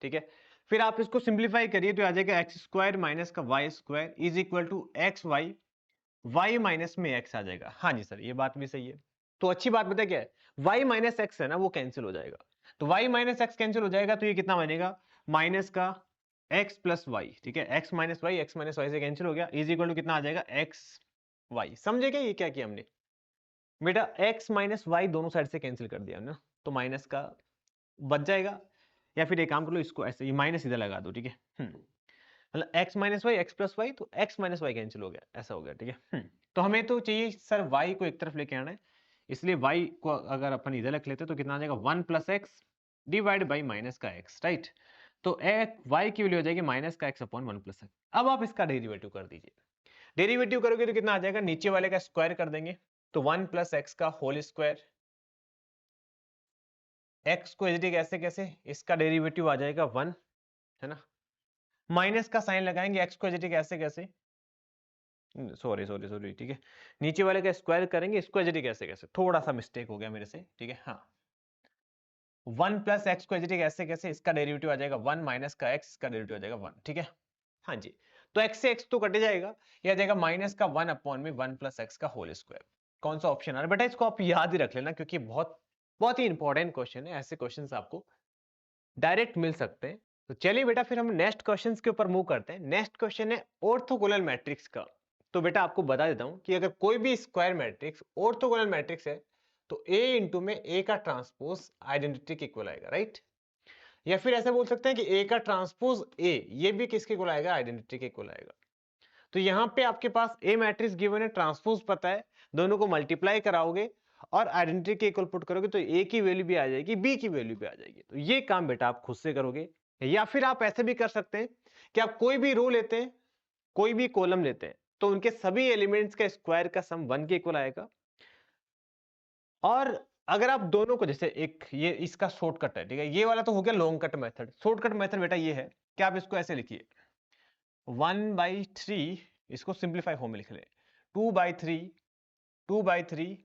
ठीक है, फिर आप इसको सिंप्लीफाई करिए तो आ जाएगा एक्स स्क्वायर माइनस का y square is equal to x y, y minus में x आ जाएगा। हाँ जी सर, ये बात भी सही है। तो अच्छी बात पता क्या है, y माइनस एक्स है ना वो कैंसिल हो जाएगा। तो y माइनस एक्स कैंसिल हो जाएगा तो ये कितना बनेगा, माइनस का x प्लस वाई। ठीक है, x माइनस वाई से कैंसिल हो गया, इज इक्वल टू कितना आ जाएगा x y। समझे क्या ये क्या किया हमने बेटा, x माइनस वाई दोनों साइड से कैंसिल कर दिया ना, तो माइनस का बच जाएगा। या फिर एक काम कर लो, इसको ऐसे ये माइनस इधर लगा दो। ठीक है, मतलब x minus y x plus y, तो x माइनस वाई कैंसिल हो गया, ऐसा हो गया। ठीक है, तो हमें तो चाहिए सर y को एक तरफ लेके आना है, इसलिए y को अगर अपन इधर रख लेते तो कितना आ जाएगा 1 plus x divide by minus का x, राइट। तो y की वैल्यू हो जाएगी माइनस का x अपॉन 1 प्लस एक्स। अब आप इसका डेरिवेटिव कर दीजिए, डेरिवेटिव करोगे तो कितना आ जाएगा, नीचे वाले का स्क्वायर कर देंगे तो 1 प्लस एक्स का होल स्क्वायर, x को एज कैसे कैसे, इसका डेरिवेटिव आ जाएगा 1, है ना। माइनस का साइन लगाएंगे, x को एज कैसे कैसे, सॉरी सॉरी सॉरी, ठीक है, नीचे वाले का स्क्वायर करेंगे, इसको एच कैसे कैसे, थोड़ा सा मिस्टेक हो गया मेरे से। ठीक है, हाँ, 1 प्लस एक्स को एच कैसे कैसे, इसका डेरिवेटिव आ जाएगा 1 माइनस का x, इसका डेरिवेटिव आ जाएगा 1। ठीक है, हाँ जी, तो x से x तो कटे जाएगा, यह आ जाएगा माइनस का 1 अपॉन में 1 प्लस एक्स का होल स्क्वायर। कौन सा ऑप्शन आ रहा है बेटा, इसको आप याद ही रख लेना क्योंकि बहुत बहुत ही इंपॉर्टेंट क्वेश्चन है। ऐसे क्वेश्चन आपको डायरेक्ट मिल सकते हैं। तो चलिए बेटा फिर हम नेक्स्ट क्वेश्चन के ऊपर मूव करते हैं। नेक्स्ट क्वेश्चन है ऑर्थोगोनल मैट्रिक्स का। तो बेटा आपको बता देता हूं कि अगर कोई भी स्क्वायर मैट्रिक्स ऑर्थोगोनल मैट्रिक्स है तो a इंटू में a का ट्रांसपोज आइडेंटिटी के इक्वल आएगा, राइट। या फिर ऐसा बोल सकते हैं कि a का ट्रांसपोज a ये भी किसके इक्वल आएगा, आइडेंटिटी के इक्वल आएगा। तो यहाँ पे आपके पास a मैट्रिक्स गिवन है, ट्रांसपोज पता है, दोनों को मल्टीप्लाई कराओगे और आइडेंटिटी के इक्वल पुट करोगे तो a की वैल्यू भी आ जाएगी, b की वैल्यू भी आ जाएगी। तो ये काम बेटा आप खुद से करोगे। या फिर आप ऐसे भी कर सकते हैं कि आप कोई भी रो लेते हैं, कोई भी कॉलम लेते हैं, तो उनके सभी एलिमेंट्स का स्क्वायर का सम 1 के इक्वल आएगा। और अगर आप दोनों को, जैसे एक ये इसका शॉर्टकट है, ठीक है, ये वाला तो हो गया long cut method. Shortcut method बेटा ये है कि आप इसको ऐसे लिखिए 1/3, इसको सिंप्लीफाई फॉर्म में लिख ले 2/3 2/3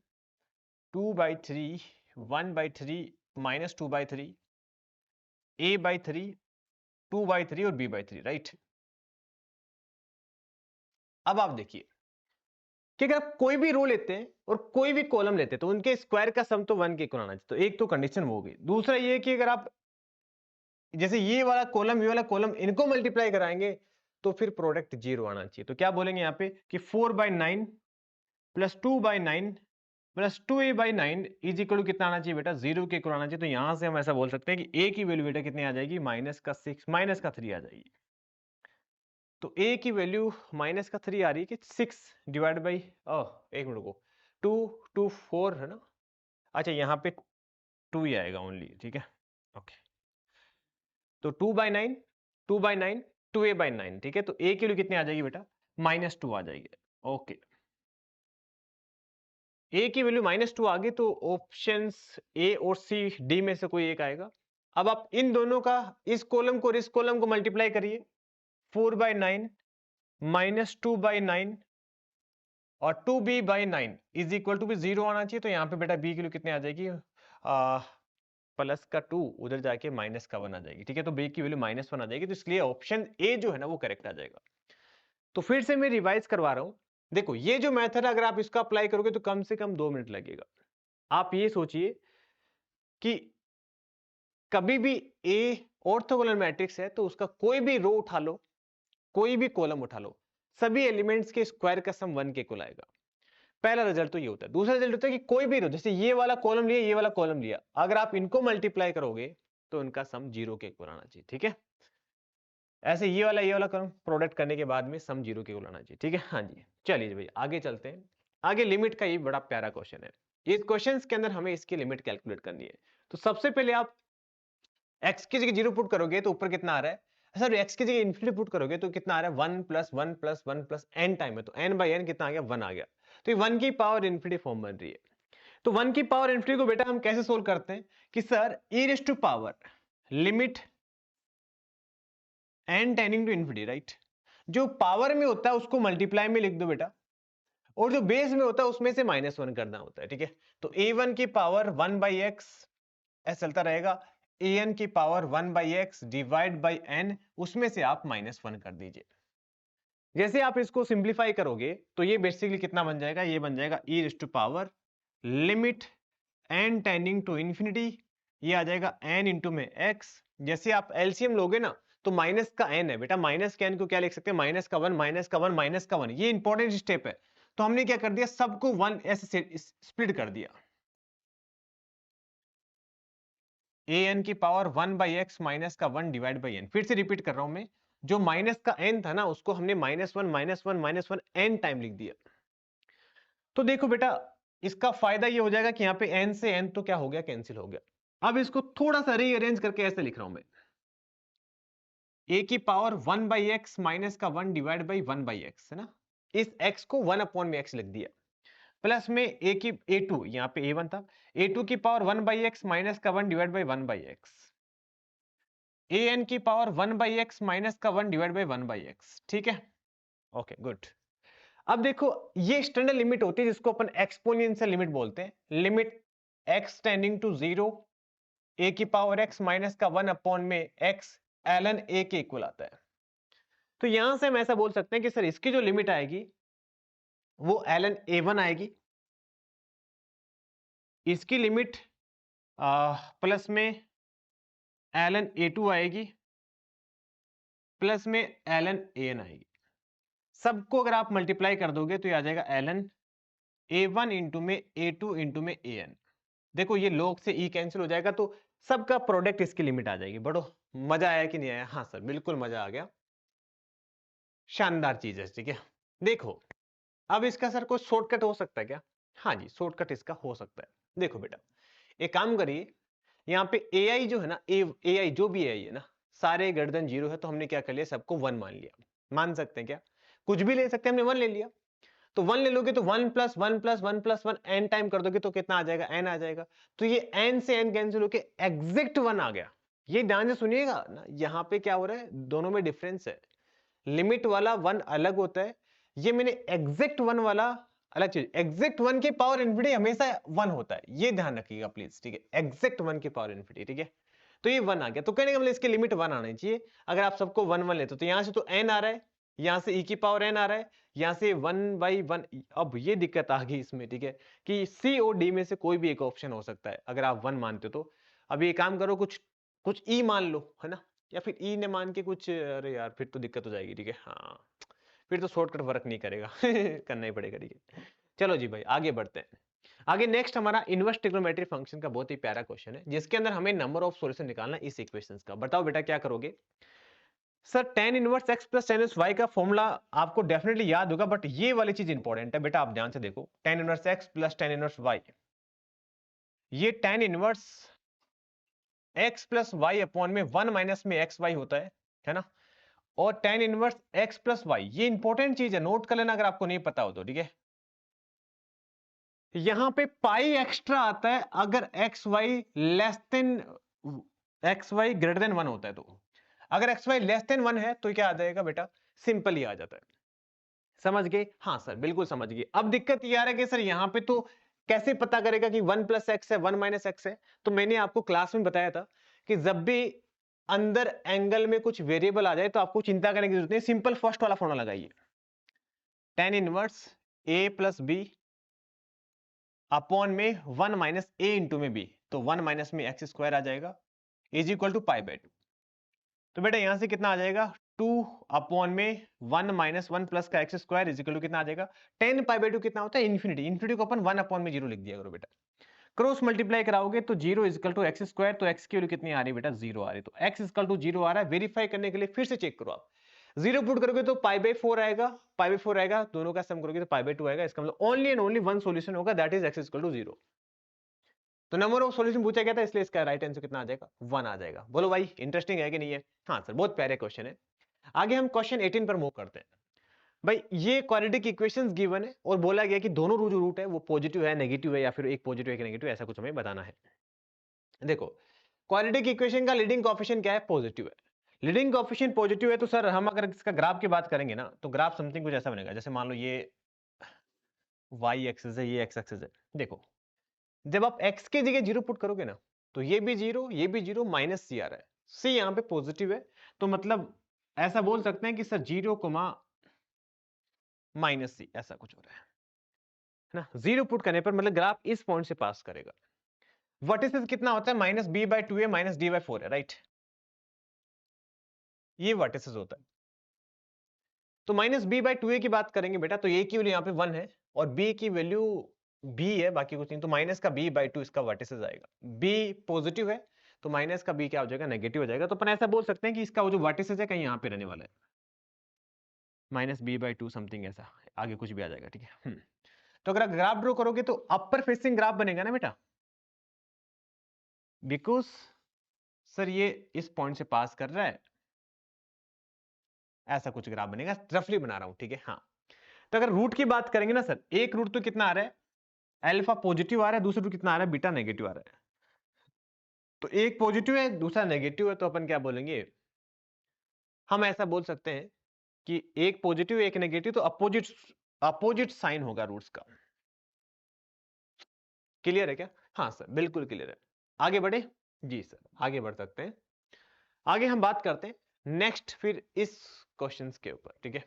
2/3 1/3 माइनस 2/3 a/3 2/3 और b/3, राइट। अब आप देखिए कि अगर आप कोई भी रो लेते हैं और कोई भी कॉलम लेते हैं तो उनके स्क्वायर का सम तो 1 के इक्वल आना चाहिए। तो एक तो कंडीशन वो हो गई। दूसरा ये कि अगर आप जैसे ये वाला कॉलम ये वाला कॉलम इनको मल्टीप्लाई कराएंगे तो फिर प्रोडक्ट 0 आना चाहिए। तो क्या बोलेंगे यहाँ पे कि 4/9 plus 2/9 plus 2a/9 is equal to कितना आना चाहिए बेटा, 0 के इक्वल आना चाहिए। तो यहां से हम ऐसा बोल सकते हैं कि a की वैल्यू बेटा कितनी आ जाएगी, माइनस का 6 माइनस का 3 आ जाएगी। तो a की वैल्यू माइनस का 3 आ रही है कि 6 डिवाइड बाई, एक मिनट को 2 2 4 है ना, अच्छा यहाँ पे 2 ही आएगा ओनली, ठीक है, ओके। तो 2/9 2/9 2a/9, ठीक है। तो a की वैल्यू कितनी आ जाएगी बेटा, -2 आ जाएगी, ओके। a की वैल्यू -2 आ गई तो ऑप्शंस a और c d में से कोई एक आएगा। अब आप इन दोनों का, इस कॉलम को और इस कॉलम को मल्टीप्लाई करिए, 4/9 -2/9 और 2b/9 इज इक्वल टू भी 0 आना चाहिए। तो यहाँ पे बेटा b की वैल्यू कितनी आ जाएगी, प्लस का 2 उधर जाके माइनस का 1 आ जाएगी, ठीक है। तो b की वैल्यू -1 आ जाएगी। तो इसलिए ऑप्शन ए जो है ना वो करेक्ट आ जाएगा। तो फिर से मैं रिवाइज करवा रहा हूं, देखो ये जो मेथड है अगर आप इसका अप्लाई करोगे तो कम से कम 2 मिनट लगेगा। आप ये सोचिए कि कभी भी ए ऑर्थोगोनल मैट्रिक्स है तो उसका कोई भी रो उठा लो, कोई भी कॉलम उठा लो, सभी एलिमेंट्स के स्क्वायर का सम 1 के इक्वल आएगा। पहला रिजल्ट तो ये होता है। दूसरा रिजल्ट होता है कि कोई भी रो, जैसे ये वाला कॉलम लिया, ये वाला कॉलम लिया, अगर आप इनको मल्टीप्लाई करोगे तो इनका सम 0 के इक्वल आना चाहिए। ठीक है, ऐसे ये वाला कॉलम प्रोडक्ट करने के बाद में सम 0 के इक्वल आना चाहिए। ठीक है, हाँ जी। चलिए भाई आगे चलते हैं। आगे लिमिट का ये बड़ा प्यारा क्वेश्चन है। इस क्वेश्चन के अंदर हमें इसकी लिमिट कैलकुलेट करनी है। तो सबसे पहले आप x की जगह 0 पुट करोगे तो ऊपर कितना आ रहा है, सर x की जगह इन्फिनिटी पुट करोगे तो कितना आ रहा है, 1 plus 1 plus 1 plus n time है, तो n बाई n कितना आ गया, 1 आ गया। तो ये 1 की पावर इन्फिनिटी फॉर्म बन रही है। तो 1 की पावर इन्फिनिटी को बेटा हम कैसे सोल्व करते हैं कि sir e raise to power limit n tending to infinity, right. जो पावर में होता है उसको मल्टीप्लाई में लिख दो बेटा, और जो बेस में होता है उसमें से -1 करना होता है। ठीक है, तो a1 की पावर 1 बाई एक्स ऐसा चलता रहेगा, an की power 1 by x divide by n, उसमें से आप -1 कर दीजिए। जैसे आप इसको सिंप्लीफाई करोगे तो ये बेसिकली कितना बन जाएगा, ये बन जाएगा e raise to power limit n tending to infinity, ये आ जाएगा n इंटू में x। जैसे आप एलसीएम लोगे ना तो माइनस का n है बेटा, माइनस के n को क्या लिख सकते हैं, माइनस का 1 माइनस का 1 माइनस का 1, ये इंपॉर्टेंट स्टेप है। तो हमने क्या कर दिया, सबको 1 ऐसे स्प्लिट कर दिया, an की पावर 1 बाई एक्स माइनस का 1 डिवाइड बाई n। फिर से रिपीट कर रहा हूं मैं, जो माइनस का n था ना उसको हमने -1 -1 -1 n टाइम लिख दिया। तो देखो बेटा इसका फायदा ये हो जाएगा कि यहाँ पे n से n तो क्या हो गया, कैंसिल हो गया। अब इसको थोड़ा सा रीअरेंज करके ऐसे लिख रहा हूं मैं, a की पावर 1 बाई एक्स माइनस का 1 डिवाइड बाई 1 बाई एक्स है ना, इस x को 1 अपॉन में x लिख दिया, प्लस में a की a2, यहाँ पे a1 था, a2 की पावर 1 बाई एक्स माइनस का 1 divide by 1 by x, an की पावर 1 बाई एक्स माइनस का 1 डिवाइड बाई 1 बाई एक्स। ठीक है, ओके गुड। अब देखो ये स्टैंडर्ड लिमिट होती है जिसको अपन एक्सपोनेंशियल लिमिट बोलते हैं, limit x tending to 0 a की पावर x माइनस का 1 अपॉन में x ln a के इक्वल आता है। तो यहां से हम ऐसा बोल सकते हैं कि सर इसकी जो लिमिट आएगी वो ln a1 आएगी, इसकी लिमिट प्लस में ln a2 आएगी, प्लस में ln an आएगी। सबको अगर आप मल्टीप्लाई कर दोगे तो ये आ जाएगा ln a1 इंटू में a2 इंटू में an। देखो ये log से e कैंसिल हो जाएगा तो सबका प्रोडक्ट इसकी लिमिट आ जाएगी। बड़ो मजा आया कि नहीं आया, हाँ सर बिल्कुल मजा आ गया, शानदार चीज है। ठीक है, देखो अब इसका सर कोई शॉर्टकट हो सकता है क्या, हाँ जी शॉर्टकट इसका हो सकता है। देखो बेटा एक काम करिए, यहाँ पे ai जो है ना, ai जो भी ai है ना, सारे गर्दन 0 है, तो हमने क्या कर लिया, सबको 1 मान लिया। मान सकते हैं क्या, कुछ भी ले सकते हैं, हमने 1 ले लिया। तो 1 ले लोगे तो 1 plus 1 plus 1 plus 1 n time कर दोगे तो कितना आ जाएगा, n आ जाएगा। तो ये n से n कैंसिल होके एग्जैक्ट 1 आ गया। ये ध्यान से सुनिएगा ना, यहाँ पे क्या हो रहा है, दोनों में डिफरेंस है, लिमिट वाला 1 अलग होता है, ये मैंने एग्जैक्ट 1 वाला अलग चीज। एग्जैक्ट 1 की पावर इन्फिनिटी हमेशा 1 होता है, ये ध्यान रखिएगा प्लीज। ठीक है, एग्जैक्ट 1 की पावर इन्फिनिटी। ठीक है, तो ये 1 आ गया, तो कहने का मतलब इसकी लिमिट 1 आनी चाहिए। अगर आप सबको 1 1 लेते हो तो यहां से तो n आ रहा है, यहां से e की पावर n आ रहा है, यहां से 1 बाई 1। अब ये दिक्कत आ गई इसमें, ठीक है, कि c और d में से कोई भी एक ऑप्शन हो सकता है अगर आप 1 मानते हो तो। अब ये काम करो, कुछ कुछ e मान लो, है ना, या फिर e ने मान के कुछ, अरे यार फिर तो दिक्कत हो जाएगी। ठीक है, हाँ फिर तो शॉर्टकट वर्क नहीं करेगा करना ही पड़ेगा। ठीक है, चलो जी भाई आगे बढ़ते हैं। आगे नेक्स्ट हमारा इनवर्स ट्रिग्नोमेट्री फंक्शन का बहुत ही प्यारा क्वेश्चन है, जिसके अंदर हमें नंबर ऑफ सॉल्यूशन निकालना इस इक्वेशंस का। बताओ बेटा क्या करोगे। Sir tan inverse x plus tan inverse y का फॉर्मूला आपको डेफिनेटली याद होगा, बट ये वाली चीज इंपॉर्टेंट है बेटा, आप ध्यान से देखो। tan inverse x plus tan inverse y, ये tan inverse x plus y upon में 1 माइनस में एक्स वाई होता है ना, और tan inverse x plus y, ये इंपॉर्टेंट चीज है, नोट कर लेना अगर आपको नहीं पता हो तो। ठीक है, यहां पे पाई एक्स्ट्रा आता है अगर x y less than x y greater than 1 होता है। तो अगर एक्स वाई लेस देन 1 है तो क्या आ जाएगा बेटा, सिंपल ही आ जाता है। समझ गए, हाँ सर बिल्कुल समझ गए। अब दिक्कत ये आ रहा है कि सर यहाँ पे तो कैसे पता करेगा कि 1 प्लस एक्स है 1 माइनस एक्स है। तो मैंने आपको क्लास में बताया था कि जब भी अंदर एंगल में कुछ वेरिएबल आ जाए तो आपको चिंता करने की जरूरत नहीं, सिंपल फर्स्ट वाला फॉर्मूला लगाइए, tan inverse a plus b upon में 1 माइनस ए इंटू में बी, तो 1 माइनस में एक्स स्क्वायर आ जाएगा, is equal to pi by 2। तो बेटा यहां से कितना आ जाएगा 2 अपॉन में 1 माइनस 1 प्लस का x square is equal to कितना आ जाएगा 10 पाई बाय 2 कितना होता है इन्फिनिटी। इन्फिनिटी को अपन 1 अपॉन में 0 लिख दिया करो बेटा। क्रॉस मल्टीप्लाई कराओगे तो 0 is equal to x square, तो एक्स की वैल्यू कितनी आ रही है बेटा 0 आ रही है। तो एक्स इज इक्वल टू 0 आ रहा है। वेरीफाई करने के लिए फिर से चेक करो आप। 0 पुट करोगे तो पाई बाय 4 आएगा, पाई बाय 4 आएगा, दोनों का सम करोगे तो पाई बाय 2 आएगा। इसका मतलब only and only one solution होगा, that is x is equal to 0। तो नंबर ऑफ सॉल्यूशन पूछा गया था, इसलिए इसका राइट आंसर कितना आ जाएगा 1 आ जाएगा। बोलो भाई इंटरेस्टिंग है कि नहीं है? हाँ सर बहुत प्यारे क्वेश्चन है। आगे हम क्वेश्चन 18 पर मूव करते हैं। भाई ये क्वाड्रेटिक इक्वेशंस गिवन है और बोला गया कि दोनों जो रूट है वो पॉजिटिव है, नेगेटिव है, या फिर एक पॉजिटिव एक नेगेटिव, ऐसा कुछ हमें बताना है। देखो क्वाड्रेटिक इक्वेशन का लीडिंग कोएफिशिएंट क्या है? पॉजिटिव है। लीडिंग कोएफिशिएंट पॉजिटिव है तो सर हम अगर इसका ग्राफ की बात करेंगे ना तो ग्राफ समथिंग कुछ ऐसा बनेगा, जैसे मान लो ये y एक्सिस है, ये x एक्सिस है। देखो जब आप x की जगह 0 पुट करोगे ना तो ये भी 0, ये भी 0, माइनस c आ रहा है। c यहां पे पॉजिटिव है तो मतलब ऐसा बोल सकते हैं कि सर 0, माइनस c ऐसा कुछ हो रहा है ना। 0 पुट करने पर मतलब ग्राफ इस पॉइंट से पास करेगा। वर्टिसेस कितना होता है? माइनस बी बाय 2 है, माइनस डी बाय 4 है, राइट। ये वर्टिसेस होता है। तो माइनस बी बाय 2a की बात करेंगे बेटा तो a की वैल्यू यहाँ पे 1 है और b की वैल्यू b है, बाकी कुछ नहीं। तो माइनस का b बाय 2 इसका वर्टिसेस आएगा। b पॉजिटिव है तो माइनस का b क्या हो जाएगा? नेगेटिव हो जाएगा। तो अपन ऐसा बोल सकते हैं कि इसका वो जो वर्टिसेस है कहीं यहाँ पे रहने वाला है, माइनस बी बाय 2 समथिंग ऐसा, आगे कुछ भी आ जाएगा, ठीक है। तो अगर ग्राफ ड्रॉ करोगे तो अपर फेसिंग ग्राफ बनेगा ना बेटा, बिकॉज सर ये इस पॉइंट से पास कर रहा है, ऐसा कुछ ग्राफ बनेगा। रफली बना रहा हूं, ठीक है। हाँ तो अगर रूट की बात करेंगे ना सर, एक रूट तो कितना आ रहा है? अल्फा पॉजिटिव आ रहा है, दूसरा रूट कितना आ रहा है? बीटा नेगेटिव आ रहा है। तो एक पॉजिटिव है दूसरा नेगेटिव है तो अपन क्या बोलेंगे? हम ऐसा बोल सकते हैं कि एक पॉजिटिव एक नेगेटिव, तो अपोजिट अपोजिट साइन होगा रूट्स का। क्लियर है क्या? हाँ सर बिल्कुल क्लियर है। आगे बढ़े? जी सर आगे बढ़ सकते हैं। आगे हम बात करते हैं नेक्स्ट फिर इस क्वेश्चंस के ऊपर, ठीक है।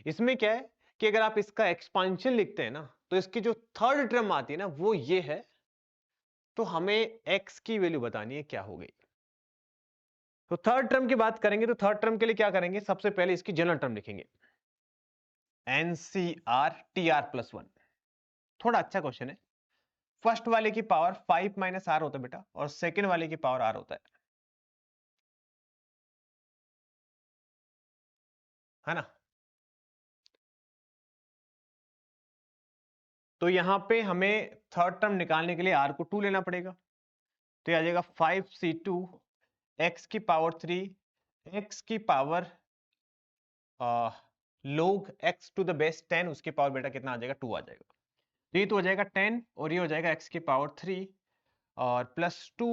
इसमें क्या है कि अगर आप इसका एक्सपांशन लिखते हैं ना तो इसकी जो थर्ड टर्म आती है ना वो ये है। तो हमें x की वैल्यू बतानी है क्या हो गई। तो थर्ड टर्म की बात करेंगे तो थर्ड टर्म के लिए क्या करेंगे? सबसे पहले इसकी जनरल टर्म लिखेंगे, NCR TR प्लस 1। थोड़ा अच्छा क्वेश्चन है। फर्स्ट वाले की पावर 5 माइनस आर होता है बेटा और सेकेंड वाले की पावर आर होता है ना। तो यहां पे हमें थर्ड टर्म निकालने के लिए r को 2 लेना पड़ेगा। तो ये आ जाएगा 5c2 x की पावर 3 x की power log x to the base 10, उसकी पावर बेटा कितना आ जाएगा? 2 आ जाएगा। तो ये तो हो जाएगा 10 और ये हो जाएगा x की पावर 3 और प्लस 2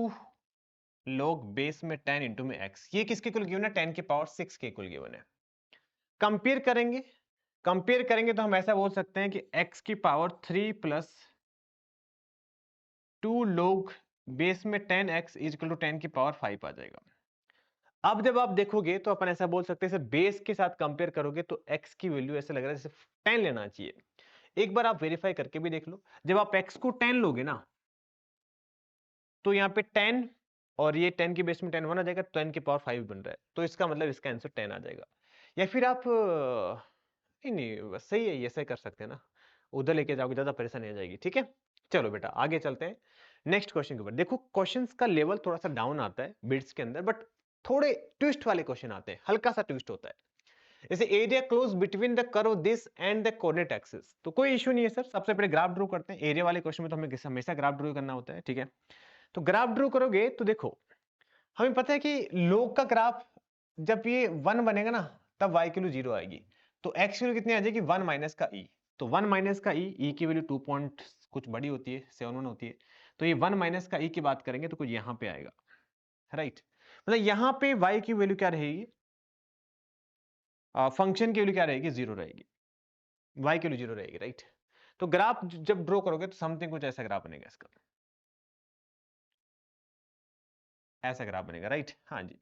log बेस में 10 इंटू में x। ये किसके इक्वल गिवन है? 10 की पावर 6 के इक्वल गिवन है। कंपेयर करेंगे, कंपेयर करेंगे तो हम ऐसा बोल सकते हैं कि x की पावर 3 प्लस 2 log बेस में 10x इज इक्वल टू 10 की पावर 5 आ जाएगा। अब जब आप देखोगे तो अपन ऐसा बोल सकते हैं सर बेस के साथ कंपेयर करोगे तो x की वैल्यू ऐसा लग रहा है जैसे 10 लेना चाहिए। एक बार आप वेरीफाई करके भी देख लो। जब आप x को 10 लोगे ना तो यहाँ पे 10 और ये 10 की बेस में 10 1 आ जाएगा, 10 की पावर 5 बन रहा है। तो इसका मतलब इसका आंसर 10 आ जाएगा। या फिर आप नहीं नहीं बस सही है, ये ऐसे कर सकते हैं ना, उधर लेके जाओगे ज्यादा परेशानी आ जाएगी, ठीक है। चलो बेटा आगे चलते हैं नेक्स्ट क्वेश्चन के ऊपर। देखो क्वेश्चंस का लेवल थोड़ा सा डाउन आता है बिट्स के अंदर, बट थोड़े ट्विस्ट वाले क्वेश्चन आते हैं, हल्का सा ट्विस्ट होता है। जैसे area close between the curve this and the coordinate axis, तो कोई इश्यू नहीं है सर। सबसे पहले ग्राफ ड्रॉ करते हैं। एरिया वाले क्वेश्चन में तो हमें हमेशा ग्राफ ड्रॉ करना होता है, ठीक है। तो ग्राफ ड्रॉ करोगे तो देखो हमें पता है कि लोग का ग्राफ जब ये 1 बनेगा ना तब y की वैल्यू 0 आएगी। तो x की वैल्यू कितनी आ जाएगी? 1 माइनस का e। तो 1 माइनस का e की वैल्यू 2 पॉइंट कुछ बड़ी होती है, 71 होती है। तो ये 1 माइनस का e की बात करेंगे तो कुछ यहाँ पे आएगा, राइट। मतलब यहाँ पे y की वैल्यू क्या रहेगी? फंक्शन की वैल्यू क्या रहेगी? 0 रहेगी। y की वैल्यू 0 रहेगी, राइट। तो ग्राफ जब ड्रॉ करोगे तो समथिंग कुछ ऐसा ग्राफ बनेगा इसका, ऐसा ग्राफ बनेगा, राइट। हाँ जी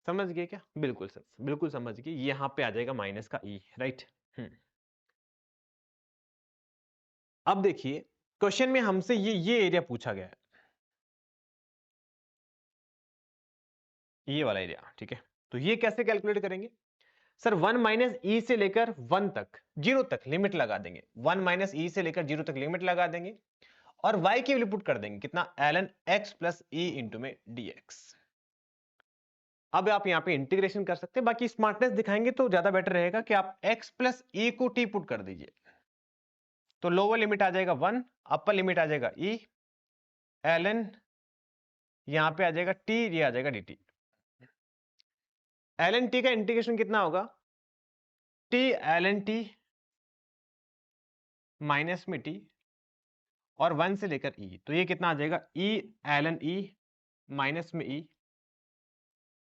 समझ गए क्या? बिल्कुल सर बिल्कुल समझ गए। यहाँ पे आ जाएगा माइनस का ई, राइट। अब देखिए क्वेश्चन में हमसे ये एरिया पूछा गया है। ये वाला एरिया, ठीक है। तो ये कैसे कैलकुलेट करेंगे सर? 1 माइनस ई से लेकर 1 तक, 0 तक लिमिट लगा देंगे। 1 माइनस ई से लेकर 0 तक लिमिट लगा देंगे और y की वैल्यू पुट कर देंगे कितना, ln x plus E into में dx। अब आप यहां पे इंटीग्रेशन कर सकते हैं, बाकी स्मार्टनेस दिखाएंगे तो ज्यादा बेटर रहेगा कि आप x प्लस ई को t पुट कर दीजिए। तो लोअर लिमिट आ जाएगा 1, अपर लिमिट आ जाएगा e, ln यहां पे आ जाएगा t, ये आ जाएगा dt। ln t का इंटीग्रेशन कितना होगा, t ln t माइनस में t और 1 से लेकर e, तो ये कितना आ जाएगा, e ln e माइनस में e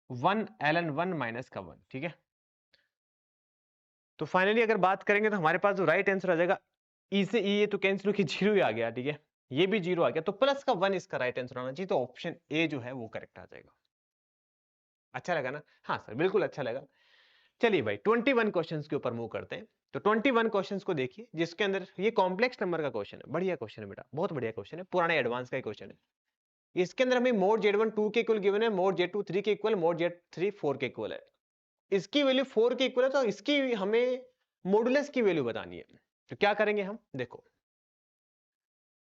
1 ln 1 माइनस का 1, ठीक है। तो फाइनली अगर बात करेंगे तो हमारे पास जो राइट आंसर आ जाएगा, ई से ई, ये तो कैंसिल होकर 0 ही आ गया, ठीक है। ये भी 0 आ गया, तो प्लस का 1 इसका राइट आंसर आना चाहिए। तो ऑप्शन ए जो है वो करेक्ट आ जाएगा। अच्छा लगा ना? हाँ सर, बिल्कुल अच्छा लगा। चलिए भाई 21 क्वेश्चंस के ऊपर मूव करते हैं। तो 21 क्वेश्चंस को देखिए, जिसके अंदर ये कॉम्प्लेक्स नंबर का क्वेश्चन है। बढ़िया क्वेश्चन है बेटा, बहुत बढ़िया क्वेश्चन है, पुराने एडवांस का क्वेश्चन है। इसके अंदर हमें मोड Z1 2 के इक्वल गिवन है, मोड Z2 3 के इक्वल, मोड Z3 4 के इक्वल है। इसकी वैल्यू 4 के इक्वल है, तो इसकी हमें मॉडुलस की वैल्यू बतानी है। तो क्या करेंगे हम, देखो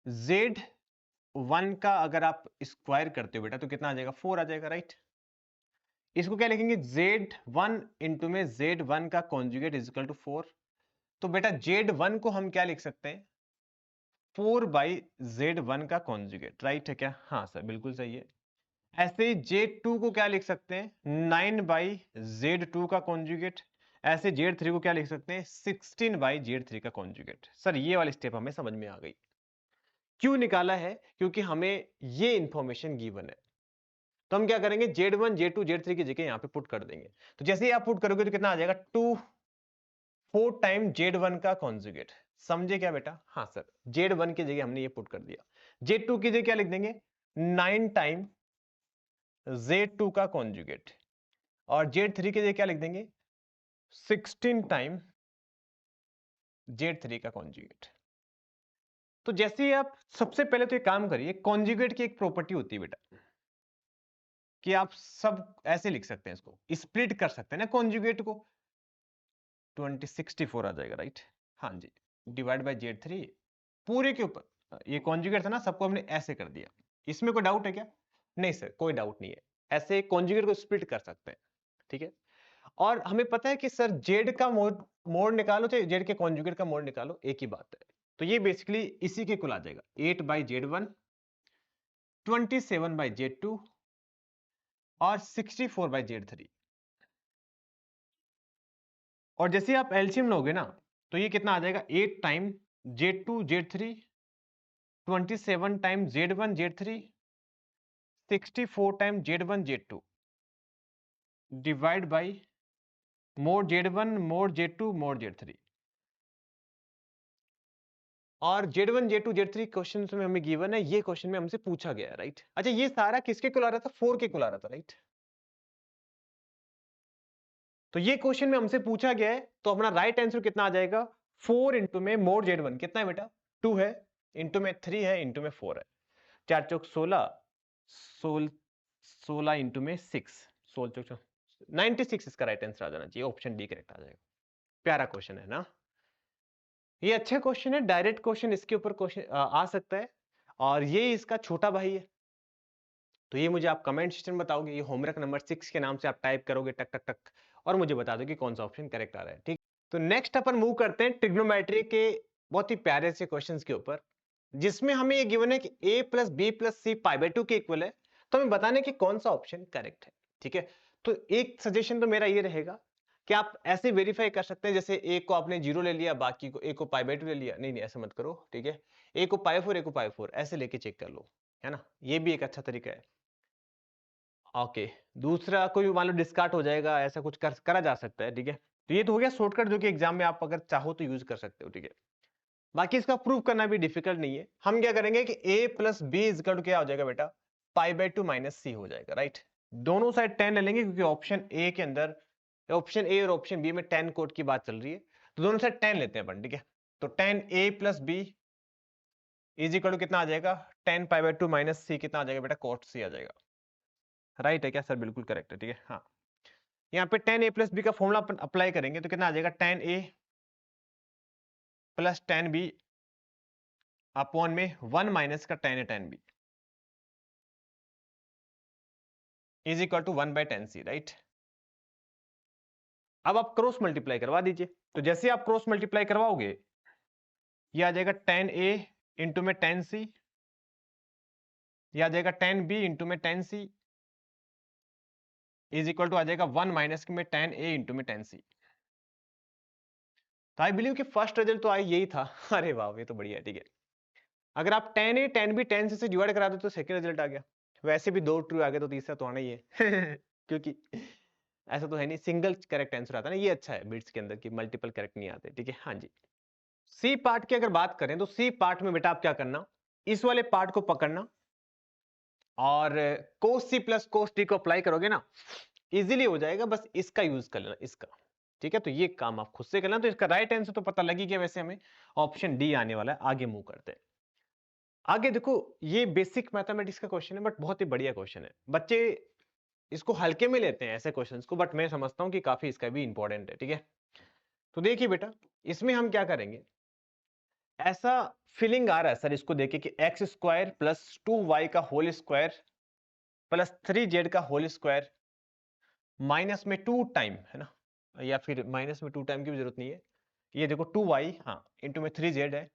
Z1 का अगर आप स्क्वायर करते हो बेटा तो कितना आ जाएगा, 4 आ जाएगा, राइट। इसको क्या लिखेंगे, Z1 इंटू में Z1 का कॉन्जुगेट इज इक्वल टू 4। तो बेटा Z1 को हम क्या लिख सकते हैं, 4 बाई Z1 का कॉन्जुगेट, राइट है क्या? हाँ सर, बिल्कुल सही है। ऐसे ही Z2 को क्या लिख सकते हैं, 9 बाई Z2 का कॉन्जुगेट। ऐसे Z3 को क्या लिख सकते हैं, 16 बाई Z3 का कॉन्जुगेट। सर ये वाली स्टेप हमें समझ में आ गई। क्यों निकाला है, क्योंकि हमें ये इंफॉर्मेशन गिवन है। तो हम क्या करेंगे, Z1 Z2 Z3 की जगह यहां पे पुट कर देंगे। तो जैसे ही आप पुट करोगे तो कितना आ जाएगा, 4 टाइम Z1 का कॉन्जुगेट। समझे क्या बेटा? हाँ सर, Z1 की जगह हमने ये पुट कर दिया। Z2 की जगह क्या लिख देंगे, 9 टाइम Z2 का कॉन्जुगेट, और Z3 की जगह क्या लिख देंगे, 16 टाइम Z3 का कॉन्जुगेट। तो जैसे ही आप सबसे पहले तो ये काम करिए, कॉन्जुगेट की एक प्रॉपर्टी होती है बेटा कि आप सब ऐसे लिख सकते हैं, इसको स्प्लिट कर सकते हैं ना कॉन्जुगेट को। 2064 आ जाएगा, राइट। हाँ जी, डिवाइड बाय Z3 पूरे के ऊपर, ये कॉन्जुगेट था ना, सबको हमने ऐसे कर दिया। इसमें कोई डाउट है क्या? नहीं सर, कोई डाउट नहीं है। ऐसे कॉन्जुगेट को स्प्लिट कर सकते हैं, ठीक है। और हमें पता है कि सर जेड का मोड निकालो चाहे जेड के कॉन्जुगेट का मोड निकालो, एक ही बात है। तो ये बेसिकली इसी के कुल आ जाएगा, 8 बाई Z1, 27 बाई Z2 और 64 बाई Z3। और जैसे आप एलसीएम लोगे ना, तो ये कितना आ जाएगा, 8 time Z2 Z3, 27 time Z1 Z3, 64 time Z1 Z2 divide by mode Z1 mode Z2 mode Z3। और Z1 Z2 Z3 क्वेश्चन में हमें गिवन है, ये क्वेश्चन में हमसे पूछा गया है, राइट। अच्छा, ये सारा किसके कुल आ रहा था, 4 के कुल आ रहा था, राइट। तो ये क्वेश्चन में हमसे पूछा गया है, तो अपना राइट आंसर कितना आ जाएगा, 4 इंटू में मोड Z1 कितना है बेटा, 2 है, इंटू में 3 है, इंटू में 4 है। 4 चौक 16, 16 इंटू में 6, 16 चौक 96 इसका राइट आंसर आ जाना चाहिए, ऑप्शन डी करेक्ट आ जाएगा। प्यारा क्वेश्चन है ना, ये अच्छा क्वेश्चन है, डायरेक्ट क्वेश्चन इसके ऊपर क्वेश्चन आ सकता है, और ये इसका छोटा भाई है। तो ये मुझे आप कमेंट सेक्शन में बताओगे, ये होमवर्क नंबर 6 के नाम से आप टाइप करोगे टक टक टक, और मुझे बता दो कि कौन सा ऑप्शन करेक्ट आ रहा है, ठीक। तो नेक्स्ट अपन मूव करते हैं ट्रिग्नोमेट्री के बहुत ही प्यारे से क्वेश्चंस के ऊपर, जिसमें हमें ये गिवन है कि a plus b plus c pi by 2 के इक्वल है। तो हमें बताने कि कौन सा ऑप्शन करेक्ट है, ठीक है। तो एक सजेशन तो मेरा ये रहेगा कि आप ऐसे वेरीफाई कर सकते हैं, जैसे a को आपने 0 ले लिया, बाकी को a को पाई बाई 2 ले लिया, नहीं नहीं ऐसा मत करो, ठीक है। a को पाई 4 a को पाई 4 ऐसे लेके चेक कर लो, है ना, ये भी एक अच्छा तरीका है। ओके, दूसरा कोई मान लो डिस्कार्ड हो जाएगा, ऐसा कुछ करा जा सकता है, ठीक है। तो ये तो हो गया शॉर्टकट, जो कि एग्जाम में आप अगर चाहो तो यूज कर सकते हो, ठीक है। बाकी इसका प्रूव करना भी डिफिकल्ट नहीं है। हम क्या करेंगे कि a plus b is equal to क्या हो जाएगा बेटा, पाई बाई 2 माइनस सी हो जाएगा, राइट। दोनों साइड 10 ले लेंगे, क्योंकि ऑप्शन ए के अंदर, ऑप्शन ए और ऑप्शन बी में 10 कोड की बात चल रही है, तो दोनों साइड 10 लेते हैं अपन, ठीक है। तो 10 a plus b is equal to कितना आ जाएगा, 10 पाई बाई 2 माइनस सी कितना आ जाएगा बेटा, कॉट सी आ जाएगा। राइट है क्या सर? बिल्कुल करेक्ट है, ठीक है। हाँ, यहाँ पे tan a प्लस बी का फॉर्मूला अपन अप्लाई करेंगे तो कितना आ जाएगा? tan a plus tan b upon में 1 माइनस का tan a tan b is equal to 1 by tan c, right. अब आप क्रॉस मल्टीप्लाई करवा दीजिए। तो जैसे आप क्रॉस मल्टीप्लाई करवाओगे, ये आ जाएगा tan a इंटू में tan c, ये आ जाएगा tan b इंटू में tan c is equal to आ जाएगा 1 माइनस में tan a इंटू में tan c। तो आई बिलीव कि फर्स्ट रिजल्ट तो आई यही था। अरे वाह, ये तो बढ़िया है, ठीक है। अगर आप tan a tan b tan c से डिवाइड करा दो तो सेकंड रिजल्ट आ गया। वैसे भी 2 ट्रू आ गए तो तीसरा तो आना ही है। क्योंकि ऐसा तो है नहीं, सिंगल करेक्ट आंसर आता है ना, ये अच्छा है बिट्स के अंदर कि मल्टीपल करेक्ट नहीं आते, ठीक है। हाँ जी। सी पार्ट की अगर बात करें तो सी पार्ट में बेटा आप क्या करना, इस वाले पार्ट को पकड़ना और cos c plus cos t को अप्लाई करोगे ना, इजीली हो जाएगा। बस इसका यूज कर लेना, इसका, ठीक है। तो ये काम आप खुद से करना। तो इसका राइट आंसर तो पता लगी गया, वैसे हमें ऑप्शन डी आने वाला है। आगे मूव करते हैं। आगे देखो, ये बेसिक मैथमेटिक्स का क्वेश्चन है बट बहुत ही बढ़िया क्वेश्चन है। बच्चे इसको हल्के में लेते हैं ऐसे क्वेश्चंस को, बट मैं समझता हूं कि काफी इसका भी इंपॉर्टेंट है, ठीक है। तो देखिए बेटा, इसमें हम क्या करेंगे, ऐसा फीलिंग आ रहा है सर इसको देखे कि एक्स स्क्वायर प्लस 2y का होल स्क्वायर प्लस 3z का होल स्क्वायर माइनस में 2 टाइम, है ना, या फिर माइनस में 2 टाइम की भी जरूरत नहीं है। ये देखो 2y, हाँ, इंटू में 3z है,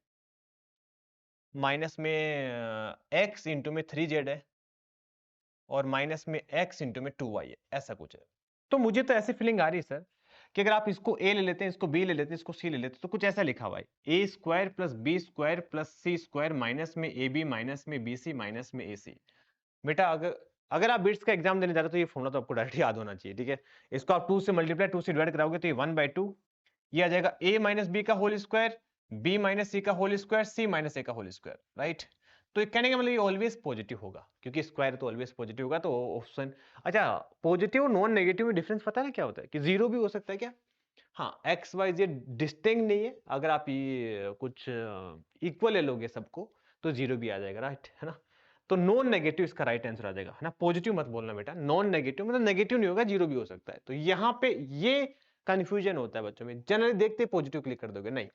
माइनस में x इंटू में 3z है, और माइनस में x इंटू में 2y है, ऐसा कुछ है। तो मुझे तो ऐसी फीलिंग आ रही है सर कि अगर आप इसको a ले लेते हैं, इसको b ले लेते हैं, इसको c ले लेते हैं, तो कुछ ऐसा लिखा हुआ है a square plus b square plus c square minus में ab माइनस में bc माइनस में ac। बेटा अगर आप बिट्स का एग्जाम देने जा रहे हो तो ये फॉर्मूला तो आपको डायरेक्ट याद होना चाहिए, ठीक है। इसको आप 2 से मल्टीप्लाई 2 से डिवाइड कराओगे तो ये 1/2, ये आ जाएगा a माइनस बी का whole square, b minus c का whole square, c minus a का होल स्क्वायर, राइट। तो ये कहने का मतलब ये ऑलवेज पॉजिटिव होगा, क्योंकि स्क्वायर तो ऑलवेज पॉजिटिव होगा। तो ऑप्शन, अच्छा, पॉजिटिव और नॉन नेगेटिव में डिफरेंस पता है ना क्या होता है, कि जीरो भी हो सकता है क्या? हाँ, एक्स वाई जेड डिस्टिंक्ट नहीं है। अगर आप ये कुछ इक्वल ले लोगे सबको तो जीरो भी आ जाएगा, राइट, है ना। तो नॉन नेगेटिव इसका राइट आंसर आ जाएगा, है ना। पॉजिटिव मत बोलना बेटा, नॉन नेगेटिव मतलब नेगेटिव नहीं होगा, जीरो भी हो सकता है। तो यहाँ पे ये कंफ्यूजन होता है बच्चों में, जनरली देखते पॉजिटिव क्लिक कर दोगे, नहीं,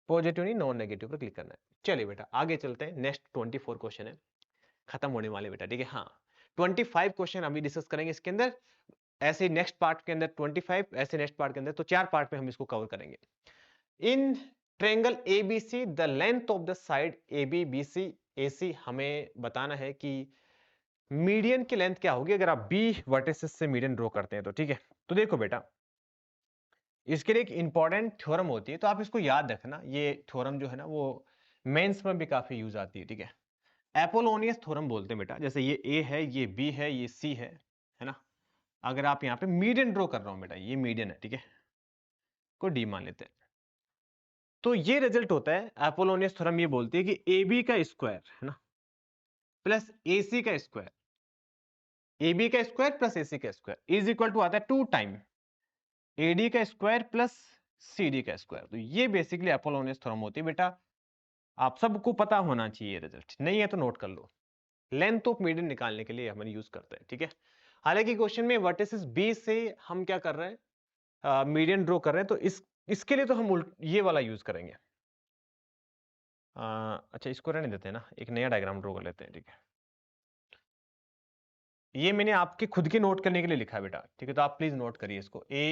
पॉजिटिव नहीं, नॉन नेगेटिव पर क्लिक करना है। चलिए बेटा आगे चलते हैं, नेक्स्ट 24 क्वेश्चन है, खत्म होने वाले बेटा, ठीक है। हाँ, 25 क्वेश्चन अभी डिस्कस करेंगे इसके अंदर, ऐसे नेक्स्ट पार्ट के अंदर 25, ऐसे नेक्स्ट पार्ट के अंदर, तो 4 पार्ट में हम इसको कवर करेंगे। In triangle ABC the length of the side AB BC AC हमें बताना है कि मीडियन की लेंथ क्या होगी अगर आप B वर्टिसेस से मीडियन ड्रॉ करते हैं तो, ठीक है। तो देखो बेटा, इसके लिए एक इंपॉर्टेंट थ्योरम होती है, तो आप इसको याद रखना। ये थ्योरम जो है ना वो मेंस में भी काफी यूज आती है, ठीक है। एपोलोनियस थ्योरम बोलते हैं बेटा। जैसे ये A है, ये B है, ये C है ना। अगर आप यहाँ पे मीडियन ड्रॉ कर रहा हूं बेटा, ये मीडियन है, ठीक है, को D मान लेते हैं। तो ये रिजल्ट होता है, एपोलोनियस थ्योरम ये बोलती है कि AB का स्क्वायर, है ना, प्लस AC का स्क्वायर, AB का स्क्वायर प्लस AC का स्क्वायर इज इक्वल टू आता है 2 टाइम AD का स्क्वायर प्लस CD का स्क्वायर। तो ये बेसिकली एपोलोनियस थ्योरम होती है बेटा। आप सबको पता होना चाहिए, रिजल्ट नहीं है तो नोट कर लो। लेंथ ऑफ मीडियन निकालने के लिए हम यूज करते हैं, ठीक है। हालांकि क्वेश्चन में वर्टिसेस B से हम क्या कर रहे हैं, मीडियन ड्रॉ कर रहे हैं, तो इसके लिए तो हम ये वाला यूज करेंगे। अच्छा, इसको रहने देते हैं ना, एक नया डायग्राम ड्रॉ कर लेते हैं, ठीक है। ये मैंने आपके खुद के नोट करने के लिए लिखा है बेटा, ठीक है। तो आप प्लीज नोट करिए इसको, A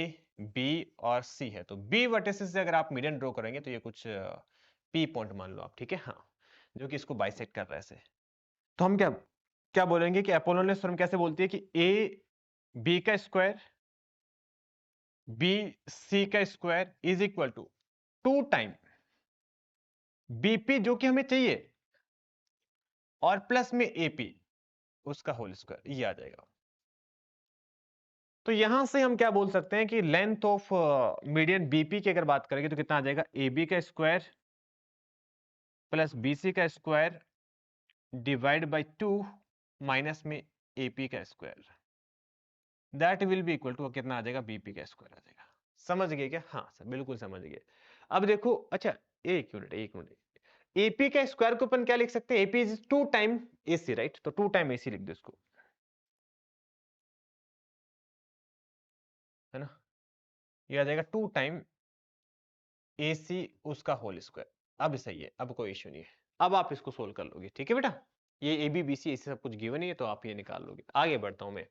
B और C है, तो B वर्टिसेस से अगर आप मीडियन ड्रॉ करेंगे तो ये कुछ P पॉइंट मान लो आप, ठीक है, हाँ, जो कि इसको बाइसेक्ट कर रहा है ऐसे। तो हम क्या क्या बोलेंगे कि एपोलोनियस थ्योरम कैसे बोलती है कि A B का स्क्वायर B C का square is equal to 2 time BP जो कि हमें चाहिए, और प्लस में AP उसका होल स्क्वायर, ये आ जाएगा। तो यहां से हम क्या बोल सकते हैं कि लेंथ ऑफ मीडियन बीपी की अगर बात करेंगे तो कितना आ जाएगा, AB का स्क्वायर प्लस BC का स्क्वायर डिवाइड बाय 2 माइनस में AP का square, that will be equal to कितना आ जाएगा, BP का स्क्वायर आ जाएगा। समझ गए क्या? हाँ सर, बिल्कुल समझ गए। अब देखो, अच्छा, एक मिनट, AP का स्क्वायर को अपन क्या लिख सकते हैं, AP is 2 time AC, right. तो 2 टाइम AC लिख दो इसको, है ना, ये आ जाएगा 2 टाइम AC उसका होल स्क्वायर। अब सही है, अब कोई इश्यू नहीं है, अब आप इसको सोल्व कर लोगे, ठीक है बेटा। ये AB BC ऐसे सब कुछ गिवन ही है, तो आप ये निकाल लोगे। आगे बढ़ता हूं मैं,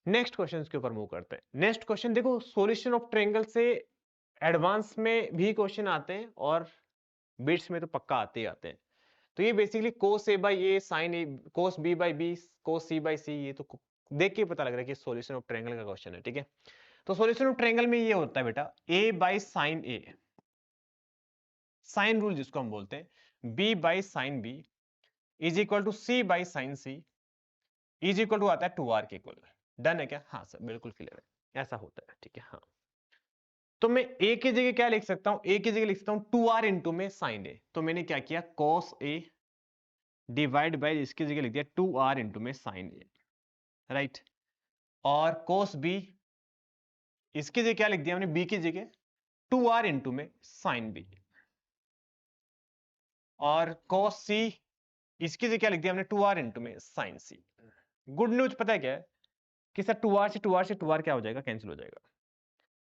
नेक्स्ट क्वेश्चन के ऊपर मूव करते हैं। नेक्स्ट क्वेश्चन देखो, सॉल्यूशन ऑफ ट्रायंगल से एडवांस में भी क्वेश्चन आते हैं और बिट्स में तो पक्का आते ही आते हैं। तो ये basically cos A by A sin A, cos B by B, cos C by C, ये तो देख के पता लग रहा है कि सॉल्यूशन ऑफ ट्रायंगल का क्वेश्चन है, ठीक है। तो सॉल्यूशन ऑफ ट्रायंगल में ये होता है बेटा, A by sin A, sine rule जिसको हम बोलते हैं, B by sin B is equal to C by sin C is equal to आता है 2R के इक्वल। डन है क्या? हाँ सर, बिल्कुल क्लियर है, ऐसा होता है, ठीक है। हाँ, तो मैं A की जगह क्या लिख सकता हूं? A की जगह लिख सकता हूं 2R इंटू में sin A। तो मैंने क्या किया, cos A डिवाइड बाय, इसकी जगह लिख दिया 2R इंटू में sin A, राइट। और cos B, इसकी जगह क्या लिख दिया हमने, B की जगह 2R इंटू में sin B। और cos C, इसकी जगह क्या लिख दिया हमने, 2R इंटू में sin C। गुड न्यूज पता है क्या है कि सर 2R से 2R से 2R क्या हो जाएगा, कैंसिल हो जाएगा।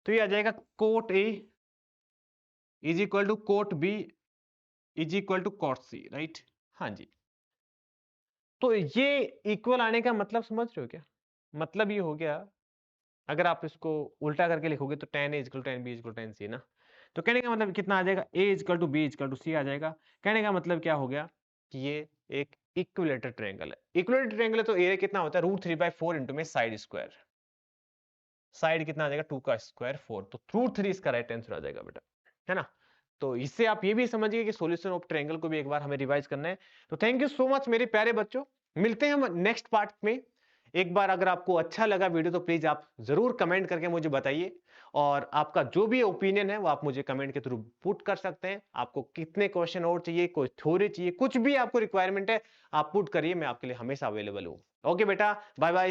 तो ये आ जाएगा cot A is equal to cot B is equal to cot C, right. हाँ जी, तो ये इक्वल आने का मतलब समझ रहे हो क्या? मतलब ये हो गया, अगर आप इसको उल्टा करके लिखोगे तो tan A equal tan B equal tan C ना। तो कहने का मतलब कितना आ जाएगा, A equal to B equal to C आ जाएगा। कहने का मतलब क्या हो गया कि ये एक इक्विलेटरल ट्रायंगल है। इक्विलेटरल ट्रायंगल है तो एरिया कितना होता है, √3/4 इंटू में साइड स्क्वायर। साइड कितना आ जाएगा, 2 का स्क्वायर 4, तो √3 इसका राइट आंसर आ जाएगा बेटा, है ना। तो इससे आप ये भी समझिए कि सॉल्यूशन ऑफ ट्रायंगल को भी एक बार हमें रिवाइज करना है। तो थैंक यू सो मच मेरे प्यारे बच्चों, मिलते हैं हम नेक्स्ट पार्ट में। एक बार अगर आपको अच्छा लगा वीडियो तो प्लीज आप जरूर कमेंट करके मुझे बताइए, और आपका जो भी ओपिनियन है वो आप मुझे कमेंट के थ्रू पुट कर सकते हैं। आपको कितने क्वेश्चन और चाहिए, कोई थ्योरी चाहिए, कुछ भी आपको रिक्वायरमेंट है, आप पुट करिए, मैं आपके लिए हमेशा अवेलेबल हूँ। ओके बेटा, बाय बाय।